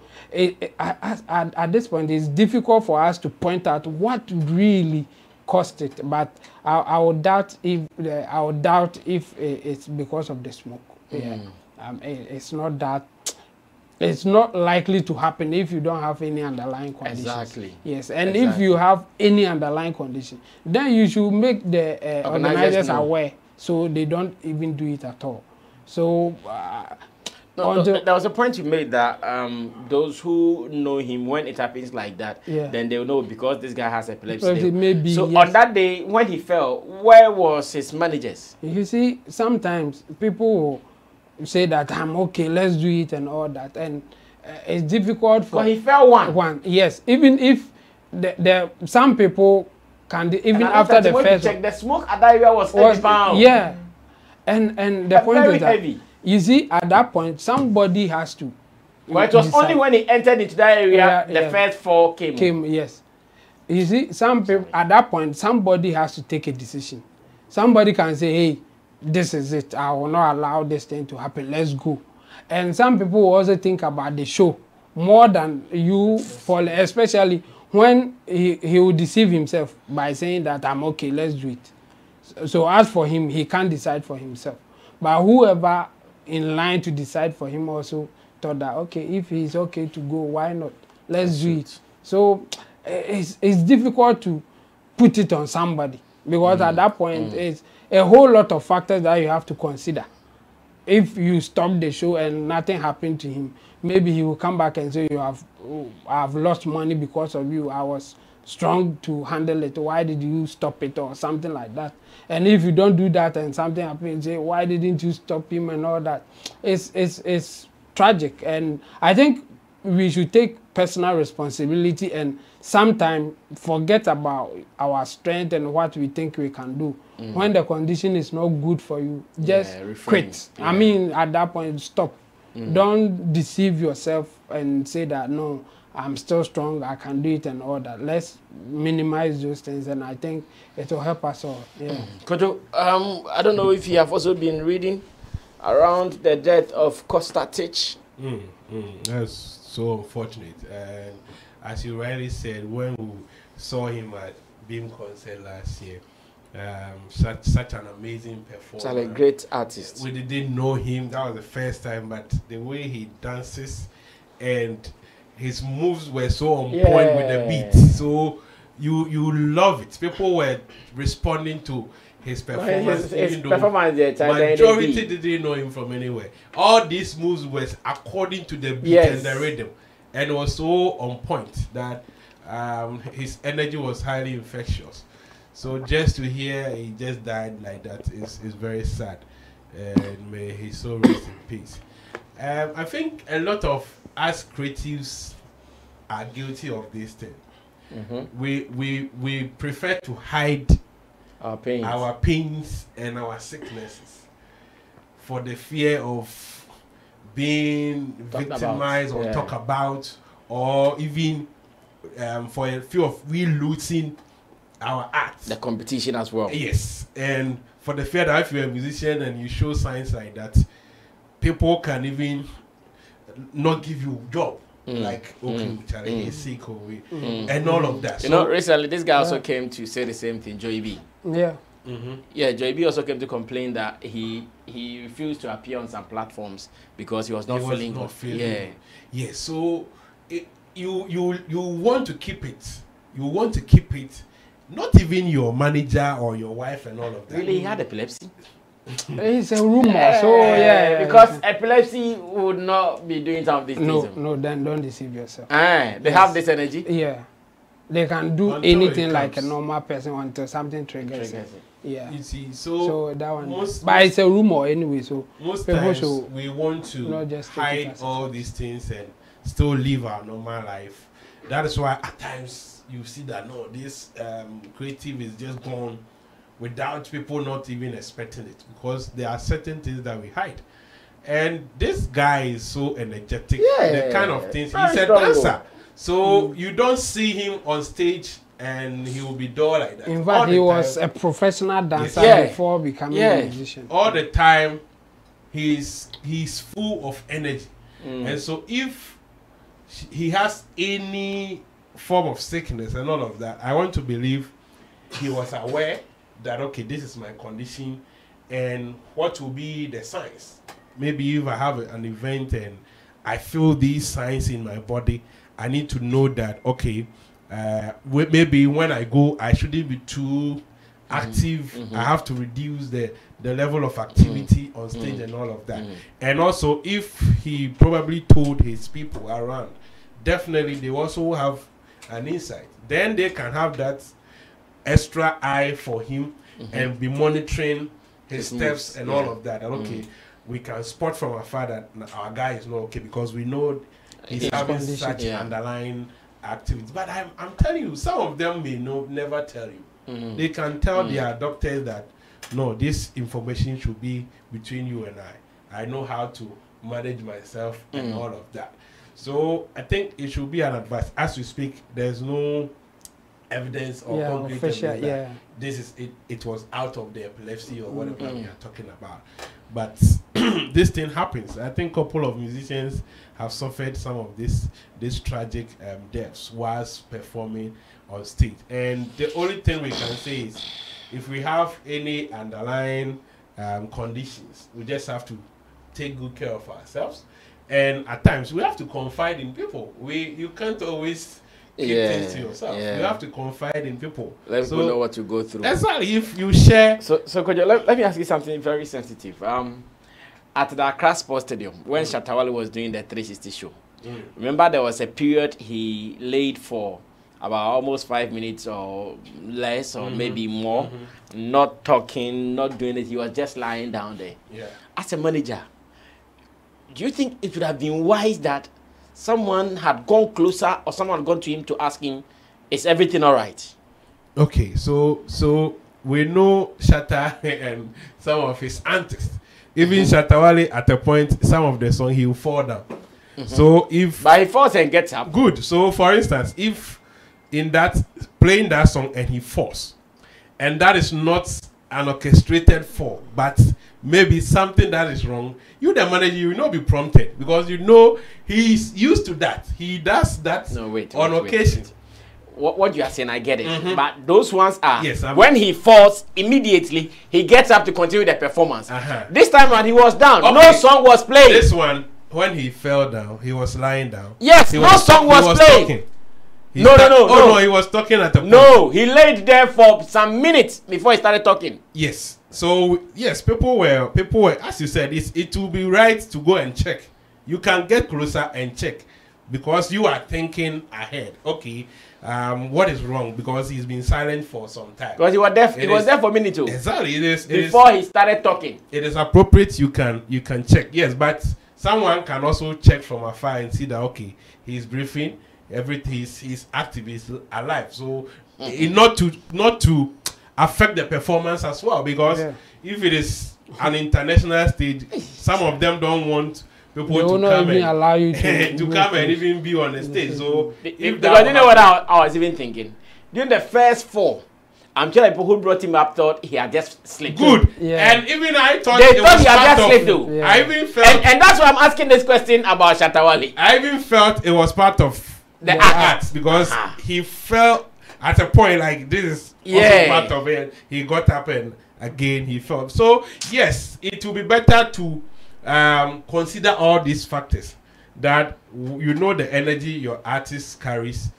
at this point, it's difficult for us to point out what really cost it. But I would doubt if it's because of the smoke. Yeah, it's not that. It's not likely to happen if you don't have any underlying conditions. Exactly. Yes, and if you have any underlying condition, then you should make the organizers aware so they don't even do it at all. So No, there was a point you made that those who know him, when it happens like that, then they'll know because this guy has epilepsy. Maybe, so on that day when he fell, where was his managers? You see, sometimes people will say that I'm okay, let's do it and all that, and it's difficult for. But he fell one. Yes, even if some people can even after the first. Check, the smoke at that area was 30 pounds. Yeah, and the point is that. Heavy. You see, at that point, somebody has to. But it was only when he entered into that area, the first four came. Yes. You see, some people, at that point, somebody has to take a decision. Somebody can say, hey, this is it. I will not allow this thing to happen. Let's go. And some people will also think about the show more than you, especially when he will deceive himself by saying that I'm okay, let's do it. So as for him, he can't decide for himself. But whoever in line to decide for him also thought that, okay, if he's okay to go, why not? Let's do it. So it's difficult to put it on somebody because at that point, it's a whole lot of factors that you have to consider. If you stop the show and nothing happened to him, maybe he will come back and say, I've lost money because of you. I was strong to handle it. Why did you stop it or something like that? And if you don't do that and something happens, say, why didn't you stop him and all that? It's tragic. And I think we should take personal responsibility and sometimes forget about our strength and what we think we can do. When the condition is not good for you, just quit. I mean, at that point, stop. Don't deceive yourself and say that, no, I'm still strong, I can do it and all that. Let's minimize those things, and I think it will help us all. Yeah. Kojo, I don't know if you have also been reading around the death of Kostatich. That's so unfortunate. And as you rightly said, when we saw him at Nkonkonsah last year, such an amazing performer. Such a great artist. We didn't know him. That was the first time, but the way he dances and his moves were so on point with the beat. So you love it. People were responding to his performance. His performance, majority didn't know him from anywhere. All these moves were according to the beat and the rhythm, and it was so on point that his energy was highly infectious. So just to hear he just died like that is very sad, and may his soul rest in peace. I think a lot of us creatives are guilty of this thing. We prefer to hide our pains and our sicknesses for the fear of being victimized or talk about, or even for a fear of we losing our art. The competition as well. Yes, and for the fear that if you're a musician and you show signs like that, people can even not give you a job. Like, okay, Charlie is sick or and all of that. You know, recently this guy also came to say the same thing, Joy B. Yeah. Yeah, Joy B also came to complain that he refused to appear on some platforms because he was not feeling good. Yeah. So you want to keep it. You want to keep it. Not even your manager or your wife and all of that. Really, he had epilepsy. It's a rumor, so because epilepsy would not be doing some of these things. No, then don't deceive yourself. They have this energy. Yeah, they can do anything like a normal person until something triggers it. Yeah, you see, so that one. But it's a rumor anyway. So most times we want to not just hide all these things and still live our normal life. That is why at times you see that no, this creative is just gone without people not even expecting it, because there are certain things that we hide. And this guy is so energetic, the kind of things, he's a dancer. So you don't see him on stage and he will be dull like that. In fact, he was a professional dancer before becoming a musician. All the time, he's full of energy. And so if he has any form of sickness and all of that, I want to believe he was aware that, okay, this is my condition and what will be the signs. Maybe if I have an event and I feel these signs in my body, I need to know that, okay, maybe when I go, I shouldn't be too active. I have to reduce the level of activity on stage and all of that. And also, if he probably told his people around, definitely they also have an insight. Then they can have that extra eye for him and be monitoring his steps and all of that. And okay, we can spot from afar that our guy is not okay because we know he's having such underlying activities. But I'm telling you, some of them may never tell you. They can tell their doctors that no, this information should be between you and I. I know how to manage myself and all of that. So I think it should be an advice. As we speak, there's no evidence or concrete evidence that this is it was out of the epilepsy or whatever we are talking about. But this thing happens. I think a couple of musicians have suffered some of this tragic deaths whilst performing on stage. And the only thing we can say is if we have any underlying conditions, we just have to take good care of ourselves. And at times we have to confide in people. You can't always keep things to yourself. You have to confide in people. Let people know what you go through. Exactly. If you share. So let me ask you something very sensitive. At the Accra Sports Stadium, when Shatta Wale was doing the 360 show, remember there was a period he laid for about almost 5 minutes or less or maybe more, not talking, not doing it. He was just lying down there. As a manager, do you think it would have been wise that someone had gone closer or someone had gone to him to ask him, is everything all right? Okay, so we know Shatta and some of his antics. Even Shatta Wale, at a point, some of the song, he will fall down. So but he falls and gets up. Good. So for instance, if in that playing that song and he falls, and that is not an orchestrated fall, but maybe something that is wrong, you the manager, you will not be prompted because you know he's used to that. He does that on occasion. What you are saying, I get it. But those ones are when he falls, immediately he gets up to continue the performance. This time when he was down, no song was played. This one, when he fell down, he was lying down. Yes, no song was played. No, he was talking at the point. No, he laid there for some minutes before he started talking. Yes. So yes, people were as you said, it will be right to go and check. You can get closer and check because you are thinking ahead. Okay, what is wrong? Because he's been silent for some time. Because he was there. He was there for a minute too. Exactly. It is before he started talking. It is appropriate. You can check. Yes, but someone can also check from afar and see that okay, he's breathing. Everything he's active, he's alive. So not to affect the performance as well, because if it is an international stage, some of them don't want people to come and allow you to come and even be on the stage. So if you know what I was even thinking during the first 4, I'm sure people who brought him up thought he had just slipped. Good. And even I thought he had just slipped too. I even felt and that's why I'm asking this question about Shatta Wale. I even felt it was part of the act because he fell at a point like this is also part of it. He got up and again he fell. So yes, it will be better to consider all these factors, that you know the energy your artist carries,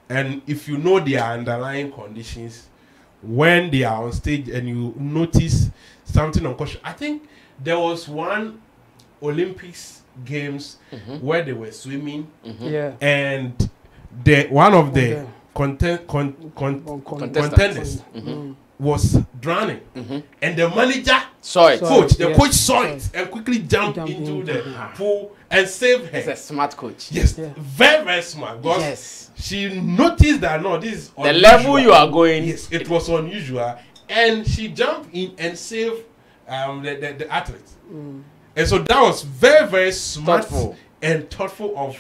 and if you know their underlying conditions when they are on stage and you notice something unconscious. I think there was one Olympics games where they were swimming and one of the contenders was drowning and the manager saw it. The coach saw it and quickly jumped into the pool and saved her. He's a smart coach. Yes, very, very smart. Because she noticed that no, this is unusual. The level you are going. Yes, it was unusual, and she jumped in and saved the athlete. And so that was very, very smart and thoughtful of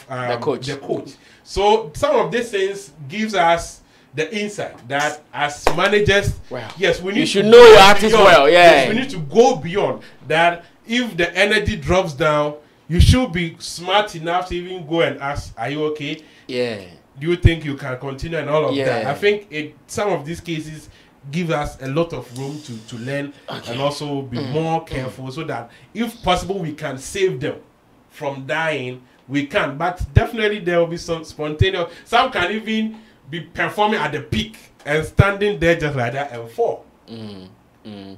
the coach. So some of these things gives us the insight that as managers, yes, we need to know your artist well. Yes, we need to go beyond that. If the energy drops down, you should be smart enough to even go and ask, "Are you okay? Yeah. Do you think you can continue?" and all of that. I think some of these cases give us a lot of room to learn and also be more careful, so that if possible we can save them from dying. We can, but definitely there will be some spontaneous. Some can even be performing at the peak and standing there just like that and fall.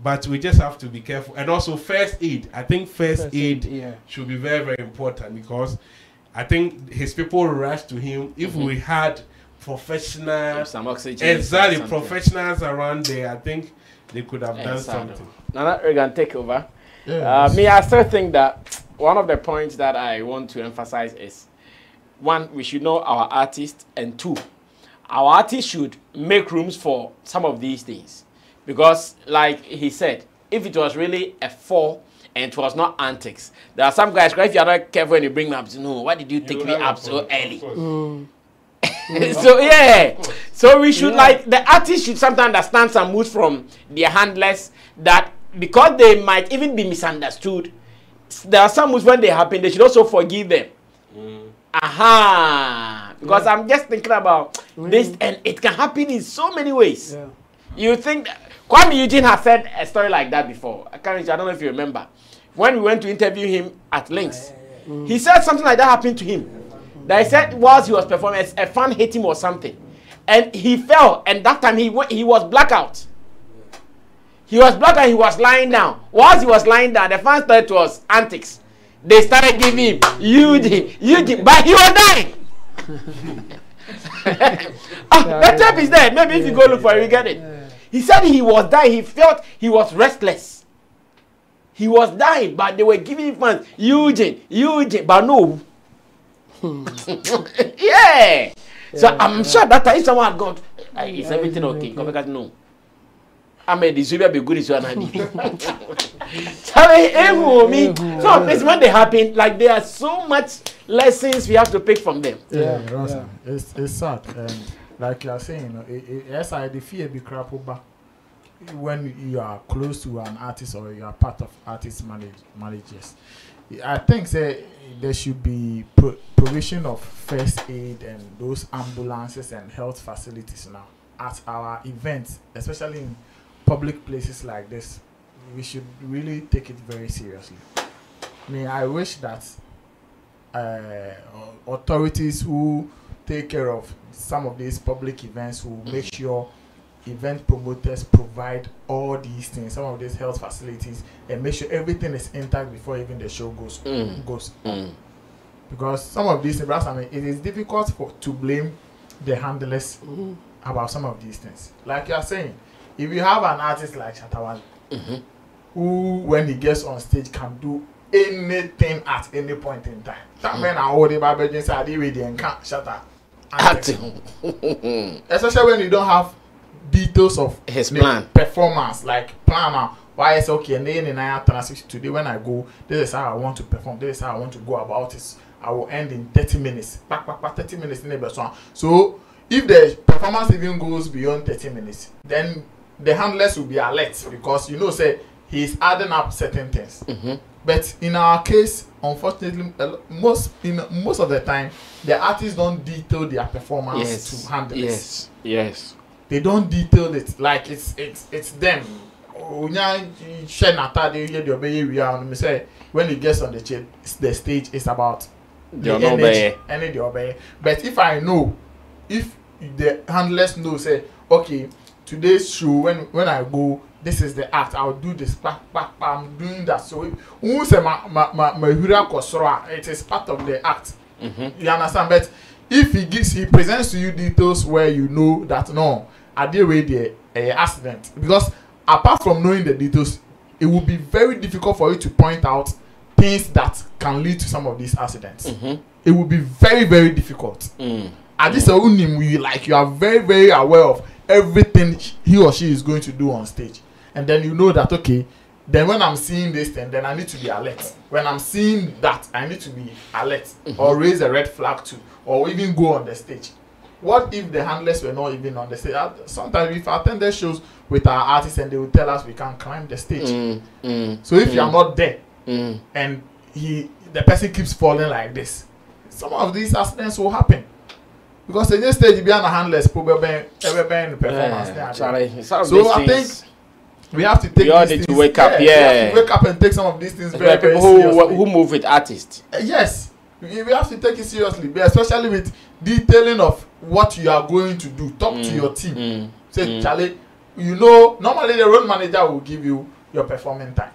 But we just have to be careful. And also first aid. I think first aid should be very, very important, because I think his people rush to him. If we had professionals, some oxygen, exactly, professionals around there, I think they could have done something. Now we're going to take over. Yeah, me, I still think that one of the points that I want to emphasize is, one, we should know our artists, and two, our artists should make rooms for some of these things. Because, like he said, if it was really a fall and it was not antics, there are some guys, if you're not careful and you bring me up, no, why did you take me up so early? So, yeah. So, we should, like, the artists should sometimes understand some moves from their handlers, that because they might even be misunderstood, there are some moves when they happen, they should also forgive them. Aha! Because I'm just thinking about this, and it can happen in so many ways. You think that Kwame Eugene has said a story like that before. I don't know if you remember. When we went to interview him at Links, he said something like that happened to him. That he said whilst he was performing, a fan hit him or something, and he fell. And that time he was blackout. He was blackout. He was lying down. Whilst he was lying down, the fans thought it was antics. They started giving him UD, but he was dying. The tape is there. Maybe if you go look for it, you get it. He said he was dying. He felt he was restless. He was dying, but they were giving him fans Eugene, but no. Yeah. So I'm sure that time someone had gone, is everything okay? Because no. I made the Zubia be good as well. So when they happen, like there are so much lessons we have to pick from them. It's sad. And like you are saying, yes, I fear be crap over when you are close to an artist or you are part of artist managers. I think there should be provision of first aid and those ambulances and health facilities now at our events, especially in public places like this. We should really take it very seriously. I mean, I wish that authorities who take care of some of these public events will make sure event promoters provide all these things, some of these health facilities, and make sure everything is intact before even the show goes on. Because some of these, I mean, it is difficult to blame the handlers about some of these things. Like you are saying, if you have an artist like Shatawan, who, when he gets on stage, can do anything at any point in time. That man are all the Babajins are the and can't shatter. Especially when you don't have details of his plan, performance, like planner. Why it's okay, and then I transition today when I go, this is how I want to perform, this is how I want to go about it. I will end in 30 minutes. 30 minutes in the song. So if the performance even goes beyond 30 minutes, then the handlers will be alert, because you know, say he's adding up certain things. But in our case, unfortunately, most of the time, the artists don't detail their performance to handlers. They don't detail it like it's them. When he gets on the stage, it's about the energy. But if I know, if the handlers know, say, okay, today's show, when I go, this is the act, I'll do this, I'm doing that. So it is part of the act. You understand? But if he presents to you details where you know that no, I did with the accident, because apart from knowing the details, it will be very difficult for you to point out things that can lead to some of these accidents. It will be very, very difficult. At this you are very, very aware of everything he or she is going to do on stage, and then you know that, okay, then when I'm seeing this thing, then I need to be alert. When I'm seeing that, I need to be alert, or raise a red flag too, or even go on the stage. What if the handlers were not even on the stage? Sometimes we've attended shows with our artists and they will tell us we can't climb the stage. So if you are not there and the person keeps falling like this, some of these accidents will happen. Because the next stage, behind the handlers, probably performance. So I think we have to take. We all need to wake up. We have to wake up and take some of these things very, very seriously. People who move with artists. Yes, We have to take it seriously, especially with detailing of what you are going to do. Talk to your team. Say, Charlie, you know, normally the road manager will give you your performing time.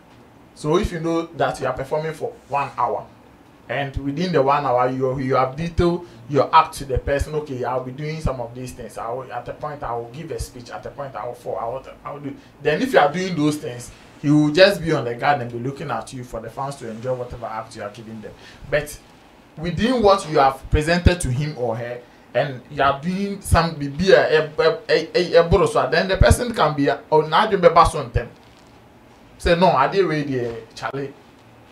So if you know that you are performing for 1 hour, and within the 1 hour you have detailed your act to the person. Okay, I'll be doing some of these things. At the point I will give a speech. At the point I will do. Then if you are doing those things, he will just be on the guard and be looking at you for the fans to enjoy whatever act you are giving them. But within what you have presented to him or her, and you are doing some then the person can be or now you be bass on them. Say no, I did ready, Charlie.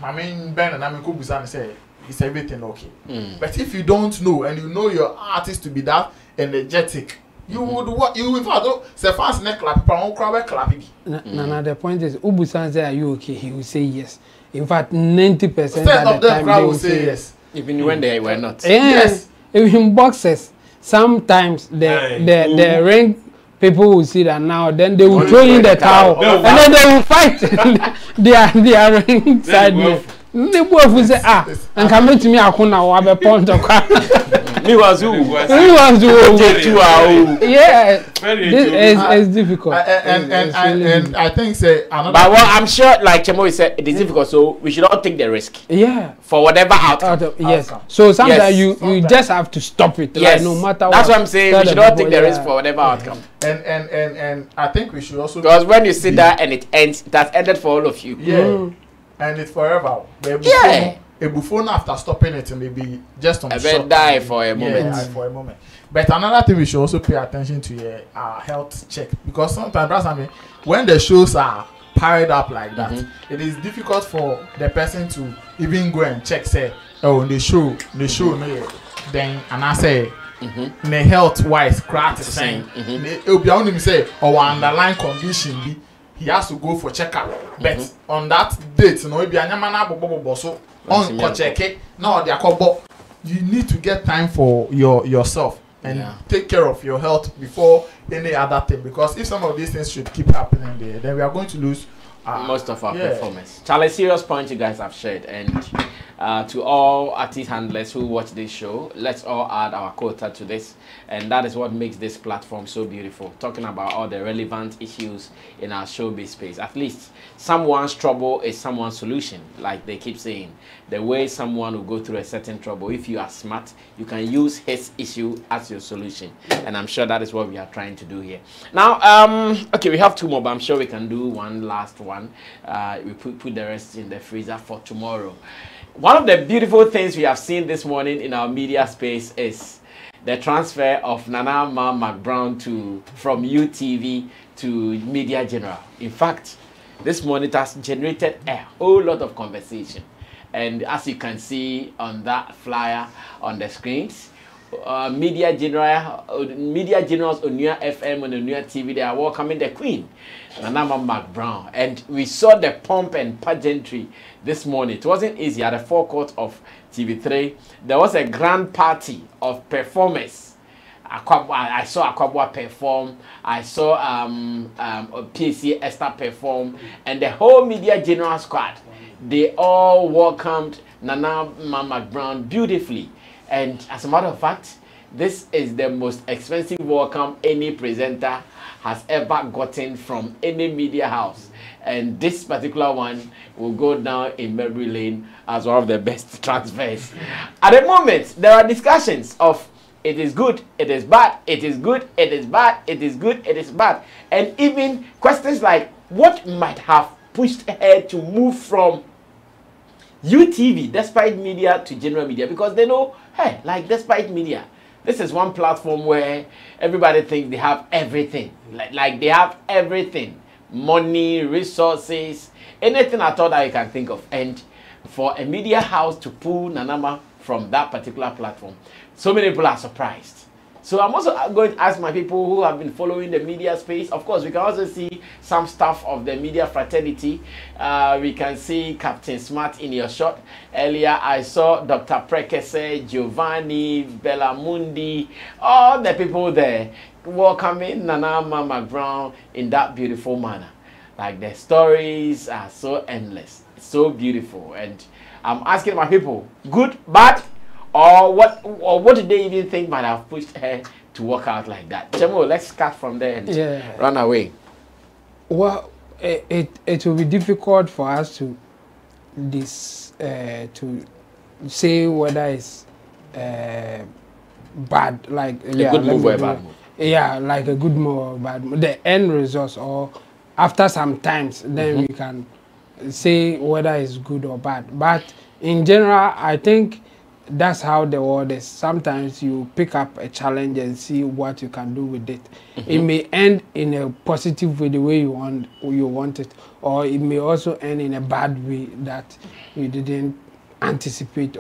My main band and I'm going to say, is everything okay? But if you don't know and you know your artist to be that energetic, you would what you if I don't say fans neck clap, but on crowd clap. No, the point is, Ubusan say, "Are you okay?" He will say yes. In fact, 90% of the time they will say yes, even when they were not. Yes, in boxes, sometimes the ring. People will see that now, then they will throw in the towel, and then they will fight their ring side men. They both will say, and come to me, I can't have a point of Me was who? Yeah, it's difficult. And I think say another. But well, I'm sure, like Chemo said, it is difficult, so we should all take the risk. Yeah. For whatever outcome. Yes. So sometimes you just have to stop it. Yes. Like, no matter what. That's what I'm saying. We should all take the risk for whatever outcome. And I think we should also. Because when you sit there and it ends, it has ended for all of you. Yeah. And it's forever. Yeah. A buffon after stopping it maybe just on short die for a moment. Yeah, for a moment. But another thing we should also pay attention to our health check, because sometimes when the shows are piled up like that, it is difficult for the person to even go and check. Say, oh, the show, no, then and I say, the health wise, crack the same. It will be only say, or underlying condition be. He has to go for checkup, but on that date, no, be so on check now you need to get time for yourself and take care of your health before any other thing, because if some of these things should keep happening there, then we are going to lose most of our performance. Charlie, serious point you guys have shared, and to all artist handlers who watch this show, let's all add our quota to this, and that is what makes this platform so beautiful, talking about all the relevant issues in our showbiz space. At least someone's trouble is someone's solution, like they keep saying. The way someone will go through a certain trouble, if you are smart, you can use his issue as your solution, and I'm sure that is what we are trying to do here. Now, okay, we have 2 more, but I'm sure we can do one last one. We put the rest in the freezer for tomorrow. One of the beautiful things we have seen this morning in our media space is the transfer of Nana McBROWN from UTV to Media General. In fact, this morning it has generated a whole lot of conversation. And as you can see on that flyer on the screens, Media Generals on New FM and New TV, they are welcoming the Queen, Nana McBROWN. And we saw the pomp and pageantry this morning. It wasn't easy. At the forecourt of TV3, there was a grand party of performers. I saw Akwabwa perform. I saw PAC Esther perform, and the whole Media General squad. They all welcomed Nana McBROWN beautifully. And as a matter of fact, this is the most expensive welcome any presenter has ever gotten from any media house. And this particular one will go down in memory lane as one of the best transfers. At the moment, there are discussions of it is good, it is bad, it is good, it is bad, it is good, it is bad. And even questions like what might have pushed her to move from UTV, despite media, to general media, because they know, hey, like despite media, this is one platform where everybody thinks they have everything. Like they have everything. Money, resources, anything at all that you can think of. And for a media house to pull Nanama from that particular platform, so many people are surprised. So I'm also going to ask my people who have been following the media space. Of course, we can also see some stuff of the media fraternity. We can see Captain Smart in your shot. Earlier, I saw Dr. Prekese, Giovanni, Bellamundi, all the people there welcoming Nana McBROWN in that beautiful manner. Like the stories are so endless, so beautiful. And I'm asking my people, good, bad, Or what did they even think might have pushed her to walk out like that? Chemo, let's start from there and run away. Well, it will be difficult for us to say whether it's bad, like a good move or a bad move. Yeah, like a good move or bad move. The end result, or after some times, then we can say whether it's good or bad. But in general, I think that's how the world is. Sometimes you pick up a challenge and see what you can do with it. It may end in a positive way, the way you want it, or it may also end in a bad way that you didn't anticipate.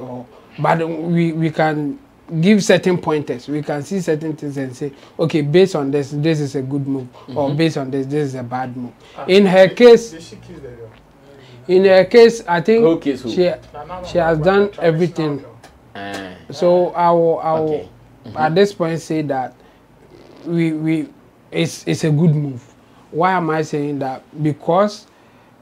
But we can give certain pointers. We can see certain things and say, okay, based on this is a good move, or based on this is a bad move. In her case, I think she has done everything. So I will at this point say that it's a good move. Why am I saying that? Because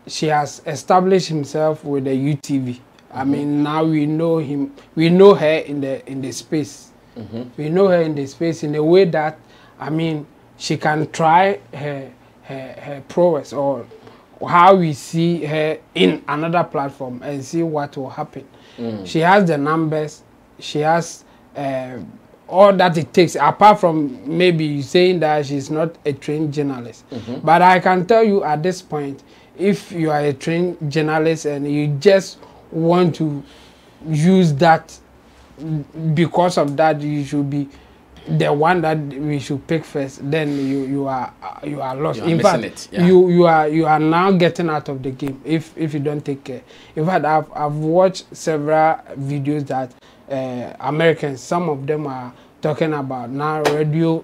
she has established himself with the UTV. I mean, now we know him. We know her in the space. We know her in the space in a way that, I mean, she can try her prowess, or how we see her in another platform, and see what will happen. She has the numbers. She has all that it takes, apart from maybe saying that she's not a trained journalist. But I can tell you at this point, if you are a trained journalist and you just want to use that, because of that you should be the one that we should pick first, then you are lost. In fact, you are now getting out of the game if you don't take care. In fact, I've watched several videos that Americans, some of them are talking about now radio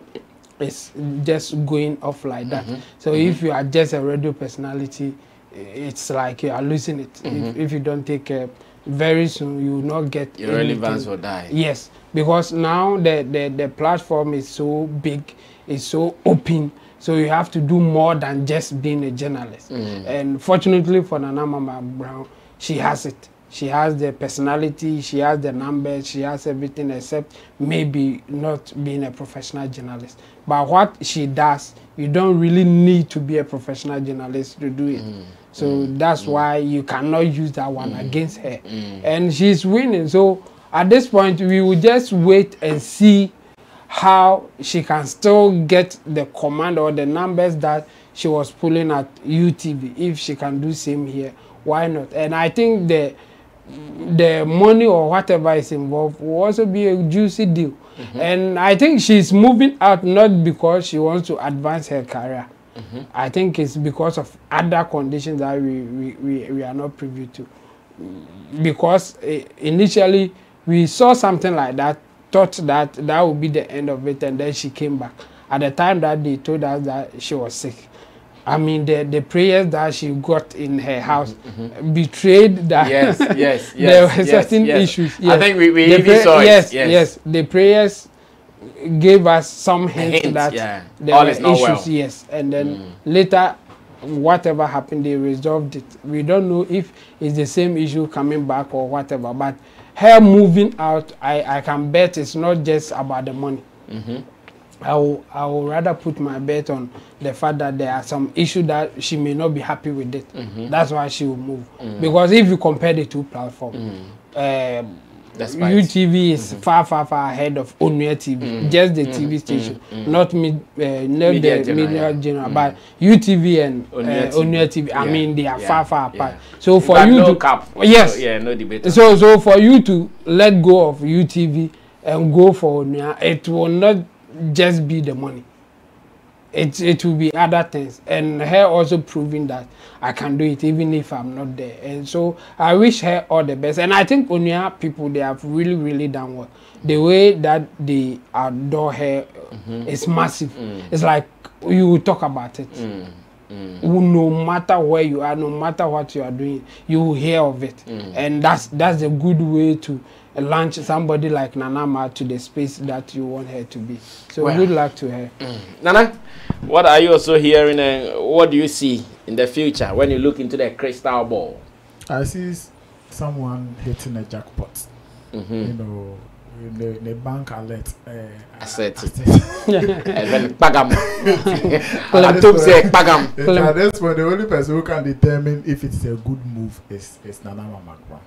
is just going off like that. So if you are just a radio personality, it's like you are losing it. If you don't take care, very soon you will not get your relevance will die. Yes, because now the platform is so big, it's so open, so you have to do more than just being a journalist. And fortunately for Nana McBROWN, she has it. She has the personality, she has the numbers, she has everything, except maybe not being a professional journalist. But what she does, you don't really need to be a professional journalist to do it. So that's why you cannot use that one against her. And she's winning. So at this point, we will just wait and see how she can still get the command or the numbers that she was pulling at UTV. If she can do same here, why not? And I think the money or whatever is involved will also be a juicy deal. And I think she's moving out not because she wants to advance her career. I think it's because of other conditions that we are not privy to. Because initially we saw something like that, thought that would be the end of it, and then she came back. At the time that they told us that she was sick, I mean, the prayers that she got in her house betrayed that there were certain issues. I think we even saw it. Yes, the prayers gave us some hints that there were issues. Yes, and then later, whatever happened, they resolved it. We don't know if it's the same issue coming back or whatever, but her moving out, I can bet it's not just about the money. I will rather put my bet on the fact that there are some issues that she may not be happy with it. That's why she will move. Because if you compare the two platforms, UTV is far ahead of Onua TV, just the TV station, not the media general, but UTV and Onua TV. I mean, they are far apart. So for you to no debate. So for you to let go of UTV and go for Onua, it will not just be the money. It will be other things, and her also proving that I can do it even if I'm not there. And so I wish her all the best. And I think Onua people, they have really done well. The way that they adore her is massive. It's like you will talk about it. No matter where you are, no matter what you are doing, you will hear of it. And that's a good way to launch somebody like Nana to the space that you want her to be. So good luck to her. Nana, what are you also hearing, and what do you see in the future when you look into the crystal ball? I see someone hitting a jackpot. You know, the bank alert. Asset. Pagam. That's when the only person who can determine if it's a good move is Nanama McBROWN.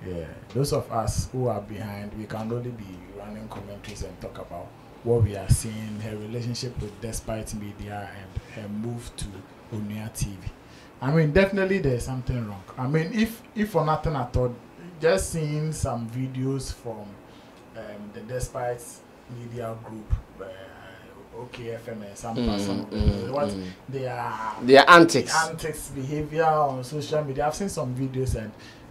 Yeah, those of us who are behind, we can only be running commentaries and talk about what we are seeing, her relationship with Despite Media and her move to Onua TV. I mean, definitely there's something wrong. I mean, if for nothing at all, just seeing some videos from the Despite Media group, OKFM and some what their antics behavior on social media. I've seen some videos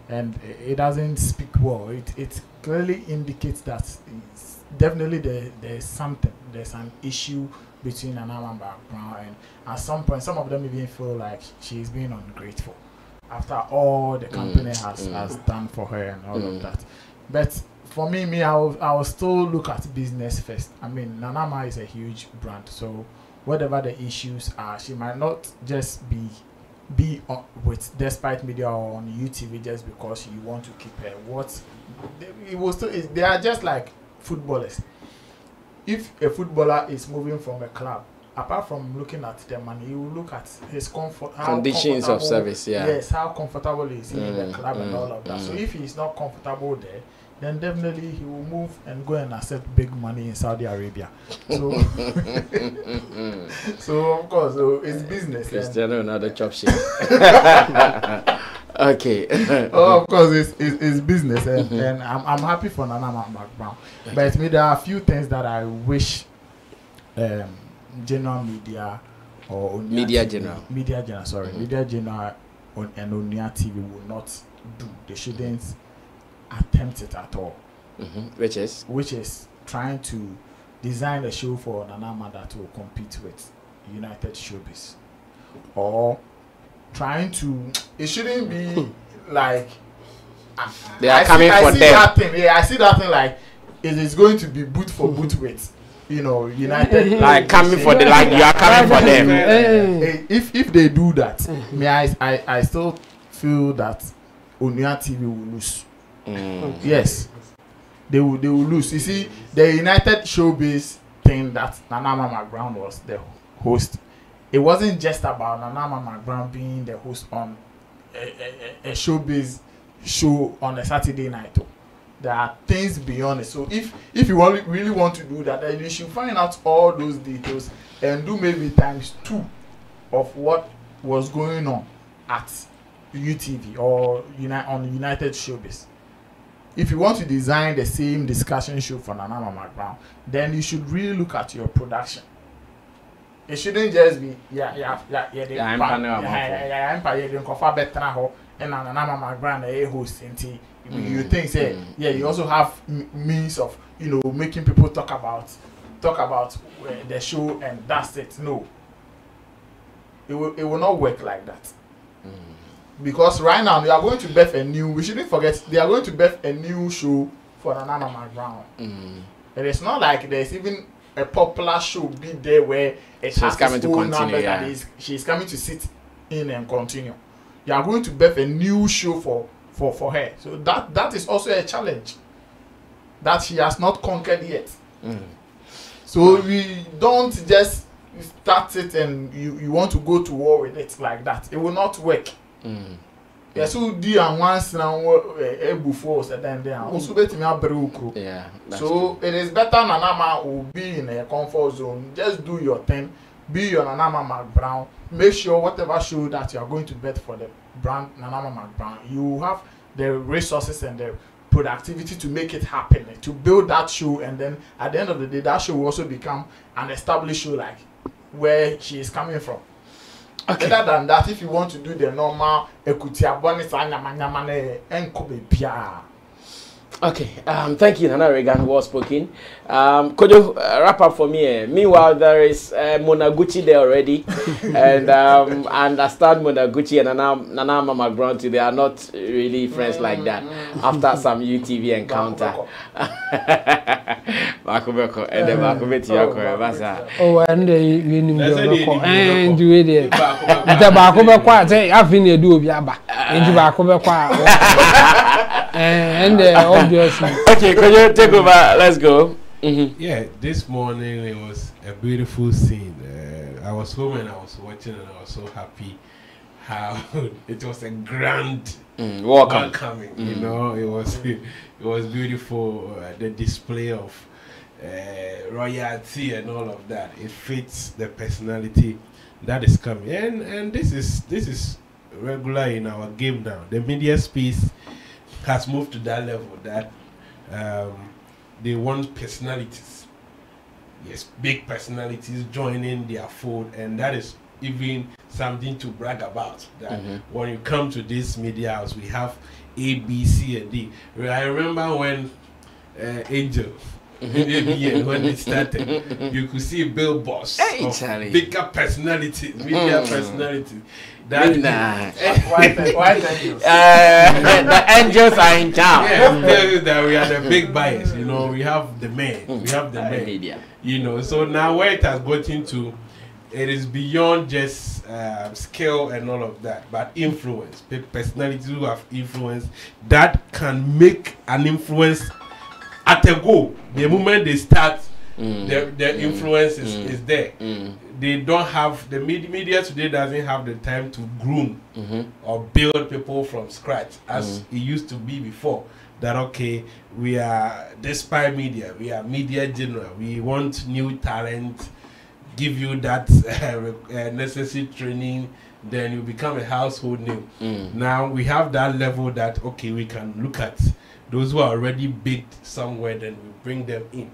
and it doesn't speak well. It clearly indicates that definitely there's something, there's an issue between Nanama McBROWN, and at some point some of them even feel like she's being ungrateful after all the company has done for her and all of that. But for me, I will still look at business first. I mean, Nanama is a huge brand, so whatever the issues are, she might not just be with Despite Media or on UTV just because you want to keep her. They are just like footballers. If a footballer is moving from a club, apart from looking at the money, you will look at his conditions of service. Yeah. Yes, how comfortable is he in the club and all of that. So if he is not comfortable there, then definitely he will move and go and accept big money in Saudi Arabia. So, so of course, it's business. Cristiano another chop shit. Okay. Oh, of course, it's business, and I'm happy for Nanama McBROWN. But there are a few things that I wish General Media or Media General and Onua TV will not do. They shouldn't attempt it at all. Which is trying to design a show for Nanama that will compete with United Showbiz, or trying to, it shouldn't be like they are coming for them. I see that thing like it is going to be boot for boot with, you know, United. Like coming for the, like you are coming for them. If they do that, I still feel that Onua TV will lose. Yes, they will lose. You see, the United Showbiz thing that Nanama McBROWN was the host, it wasn't just about Nanama McBROWN being the host on a showbiz show on a Saturday night. There are things beyond it. So if you really want to do that, then you should find out all those details and do maybe ×2 of what was going on at UTV or on United Showbiz. If you want to design the same discussion show for Nanama McBROWN, then you should really look at your production. It shouldn't just be you think say you also have means of, you know, making people talk about the show and that's it. No, it will not work like that. Because right now they are going to birth we shouldn't forget, they are going to birth a new show for Nanama McBROWN. It is not like there's even a popular show be there where she's coming to continue. She's coming to sit in and continue. You are going to birth a new show for her. So that is also a challenge that she has not conquered yet. So we don't just start it and you want to go to war with it like that. It will not work. Yes, who do and once now before then they are also better me. Yeah. So it is better Nanama will be in a comfort zone. Just do your thing. Be your Nanama McBROWN. Make sure whatever show that you are going to bet for the brand Nanama McBROWN, you have the resources and the productivity to make it happen, to build that show, and then at the end of the day, that show will also become an established show like where she is coming from. Okay. Other than that, if you want to do the normal ekutia bonus and Kobi. Okay, thank you, Nana Regan, well spoken. Could you wrap up for me? Meanwhile, there is Monaguchi there already, and I understand Monaguchi and Nanama McBROWN, they are not really friends like that after some UTV encounter. Makubeko, and then Makubeti Yako, oh, and we knew and do it. The Makubeko, I think you do Yaba. And obviously. Okay, can you take over? Let's go. Yeah, this morning it was a beautiful scene. I was home and I was watching and I was so happy how it was a grand welcoming. You know, it was beautiful. The display of royalty and all of that. It fits the personality that is coming. And this is regular in our game now. The media space has moved to that level that they want personalities. Yes, big personalities joining their fold, and that is even something to brag about. That when you come to this media house, we have A, B, C, and D. I remember when Angel when it started, you could see billboards of bigger personalities, media personalities. That white angels. The angels are in town. Yeah, tell you that we are the big buyers. You know, we have the men. We have the men. Media. You know, so now where it has gotten to, it is beyond just skill and all of that, but influence. Personalities who have influence that can make an influence at a go. The moment they start, their influence is there. They don't have, the media today doesn't have the time to groom or build people from scratch as it used to be before. That okay, we are despite media, we are media general, we want new talent, give you that necessary training, then you become a household name. Now we have that level that okay, we can look at those who are already big somewhere, then we bring them in.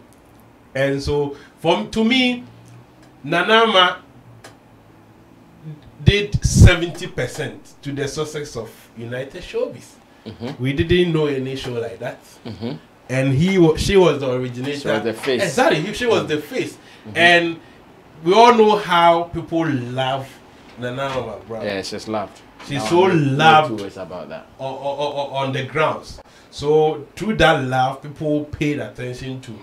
And so to me, Nanama did 70% to the success of United Showbiz. We didn't know any show like that. And she was the originator. She was the face. Exactly, she was the face. And we all know how people love Nanama McBROWN. Yeah, she's loved. She's so loved about that. On the grounds. So through that love, people paid attention to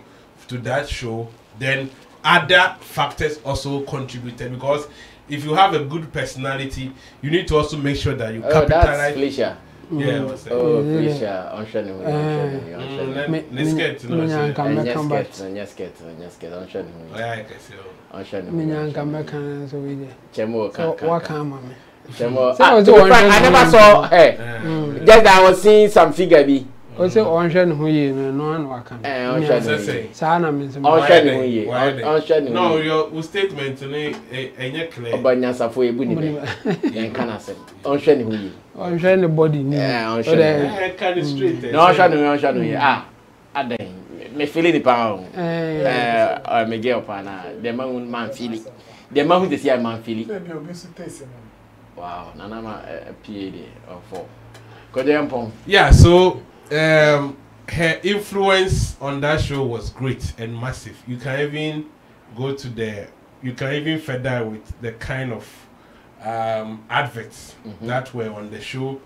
that show. Then other factors also contributed, because if you have a good personality, you need to also make sure that you capitalize. That's Felicia. Yeah, Felicia. I never saw her. Just that I was seeing some figure be. Also, Ocean Huye, no one wakan. No, your statement today, a clear. Banyasa for a bunny. Ocean Huye. Ocean the body. No, I didn't. Me feeling the pound. Or me get up and the man feeling. The man who the see a man feeling. Wow, Nanama PAD or 4. Yeah, so her influence on that show was great and massive. You can even go to you can even further with the kind of adverts that were on the show.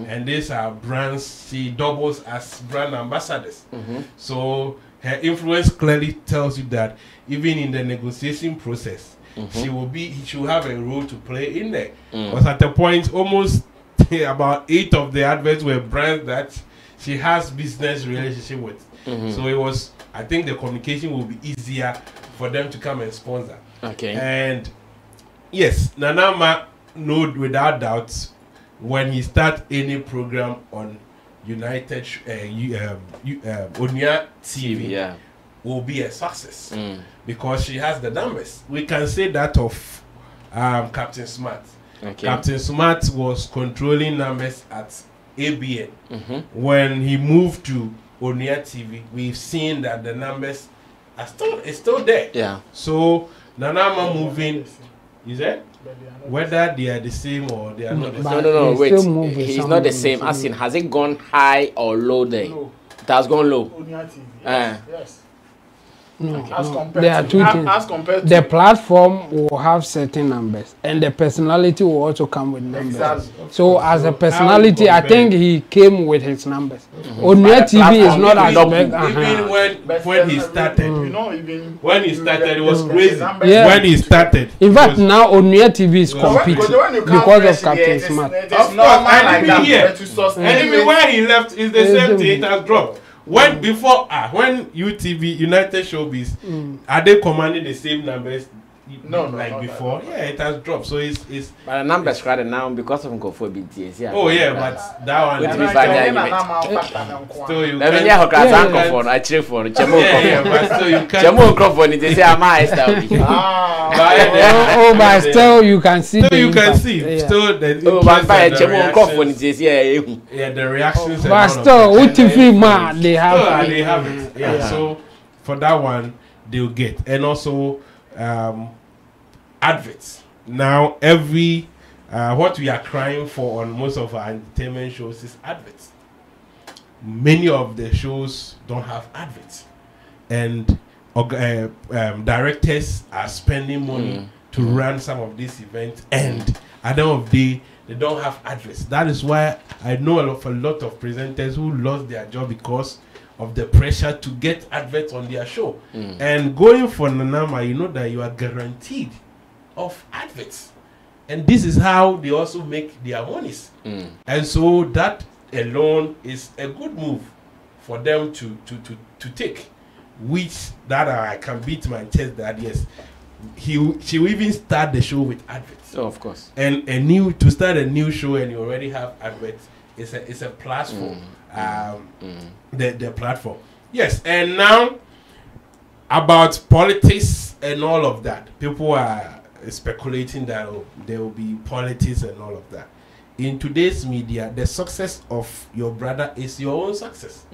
And these are brands, she doubles as brand ambassadors. So her influence clearly tells you that even in the negotiation process, she will have a role to play in there. Because at the point, almost about 8 of the adverts were brands that she has business relationship with. So it was, I think the communication will be easier for them to come and sponsor. Okay. And yes, Nanama know without doubt when he start any program on United Onia TV, will be a success because she has the numbers. We can say that of Captain Smart. Okay. Captain Smart was controlling numbers at ABN. When he moved to Onia TV, we've seen that the numbers are still there. Yeah. So Nanama moving, is that whether they are the same or they are not the same? No, wait. He's not the same. As in, has it gone high or low there? Low. It has gone low. Onia TV. Yes. No, As no. compared There are to- two as- things. as compared to- The platform will have certain numbers, and the personality will also come with numbers. Exactly. So, as a personality, I think he came with his numbers. Mm-hmm. Onua TV is not as big. Even when he started, you know, even when he started, it was crazy. Yeah. When he started, In fact, now Onua TV is Because competing when you come because fresh, of Captain it is- Smart. it is Of course, normal and like even that, here, but to sustain and even it- where he left is the same thing. It has dropped. When before when UTV United Showbiz are they commanding the same numbers? No, like before. Yeah, it has dropped. So it's But the numbers rather now because of Nkonkonsah. Yeah. oh yeah, but that one. With is- me bad argument. Still you Let me can't- hear her class Yeah, Nkonkonsah. I cheer for it. yeah, but still you can't. Chemo Nkonkonsah. They say I'm a But still, you can see. Still the you can impact. see. Yeah. Still the Oh, but interest by and the Chemo Nkonkonsah. reactions. They say yeah. Yeah, the reactions. and But all of still, that. UTV man, they have. Still, they have it. Yeah. So for that one, they'll get, and also adverts. Now every what we are crying for on most of our entertainment shows is adverts. Many of the shows don't have adverts, and directors are spending money to run some of these events, and at the end of the day, they don't have adverts. That is why I know a lot of presenters who lost their job because of the pressure to get adverts on their show. And going for Nanama, you know that you are guaranteed of adverts, and this is how they also make their monies. And so that alone is a good move for them to take, which that I can beat my chest that yes, she will even start the show with adverts. Oh, of course. And to start a new show and you already have adverts, it's a plus for the platform. Yes, and now about politics and all of that, people are speculating that there will be politics and all of that. In today's media, the success of your brother is your own success.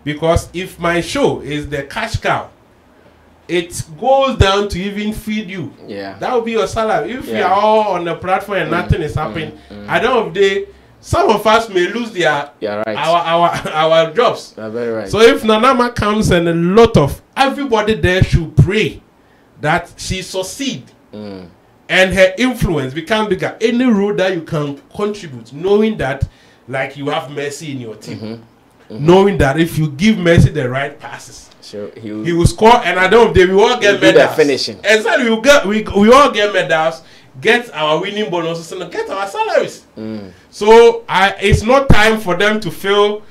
Because if my show is the cash cow, it goes down to even feed you. Yeah. That will be your salary. If you are all on the platform and nothing is happening, at the end of the day, some of us may lose their our jobs. You're very right. So if Nanama comes and a lot of everybody there should pray that she succeed and her influence become bigger. Any role that you can contribute, knowing that like you have Mercy in your team, knowing that if you give Mercy the right passes, sure, he will score, and at the end of the day we all get medals. Finishing. Exactly, we all get medals, get our winning bonuses, and get our salaries. So it's not time for them to feel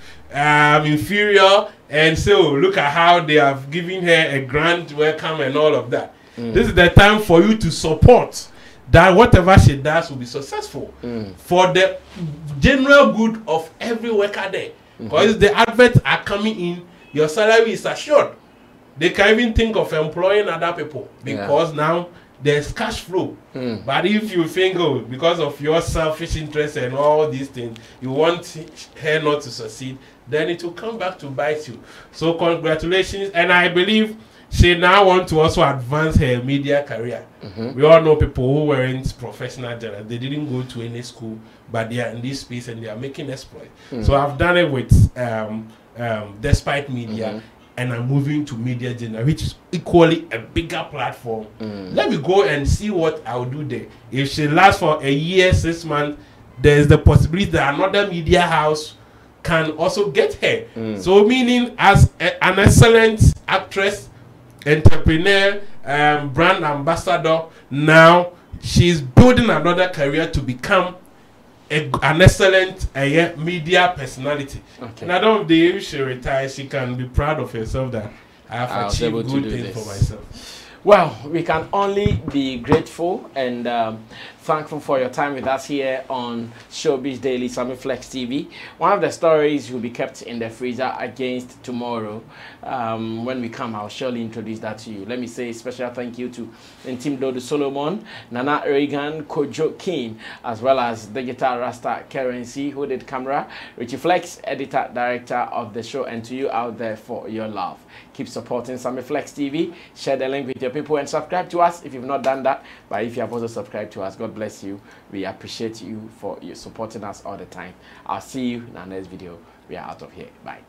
inferior and say, oh, look at how they have given her a grand welcome and all of that. This is the time for you to support that whatever she does will be successful for the general good of every worker there. Because the adverts are coming in, your salary is assured. They can even think of employing other people because now there's cash flow. But if you think, oh, because of your selfish interest and all these things, you want her not to succeed, then it will come back to bite you. So congratulations, and I believe she now wants to also advance her media career. We all know people who weren't professional journalists. They didn't go to any school, but they are in this space and they are making exploits. So I've done it with Despite Media, and I'm moving to Media Journal, which is equally a bigger platform. Let me go and see what I'll do there. If she lasts for a year, 6 months, there's the possibility that another media house can also get her. So meaning as an excellent actress, entrepreneur, brand ambassador, now she's building another career to become an excellent media personality. And I don't believe if she retires, she can be proud of herself that I have achieved good things for myself. Well, we can only be grateful and thankful for your time with us here on Showbiz Daily, Sammy Flex TV. One of the stories will be kept in the freezer against tomorrow. When we come, I'll surely introduce that to you. Let me say a special thank you to Ntim Dodo Solomon, Nana Reagan, Kojo King, as well as Digital Rasta Currency, who did camera, Richie Flex, editor, director of the show, and to you out there for your love. Keep supporting Sammy Flex TV. Share the link with your people and subscribe to us if you've not done that. But if you have also subscribed to us, God bless you. We appreciate you for you supporting us all the time. I'll see you in our next video. We are out of here. Bye.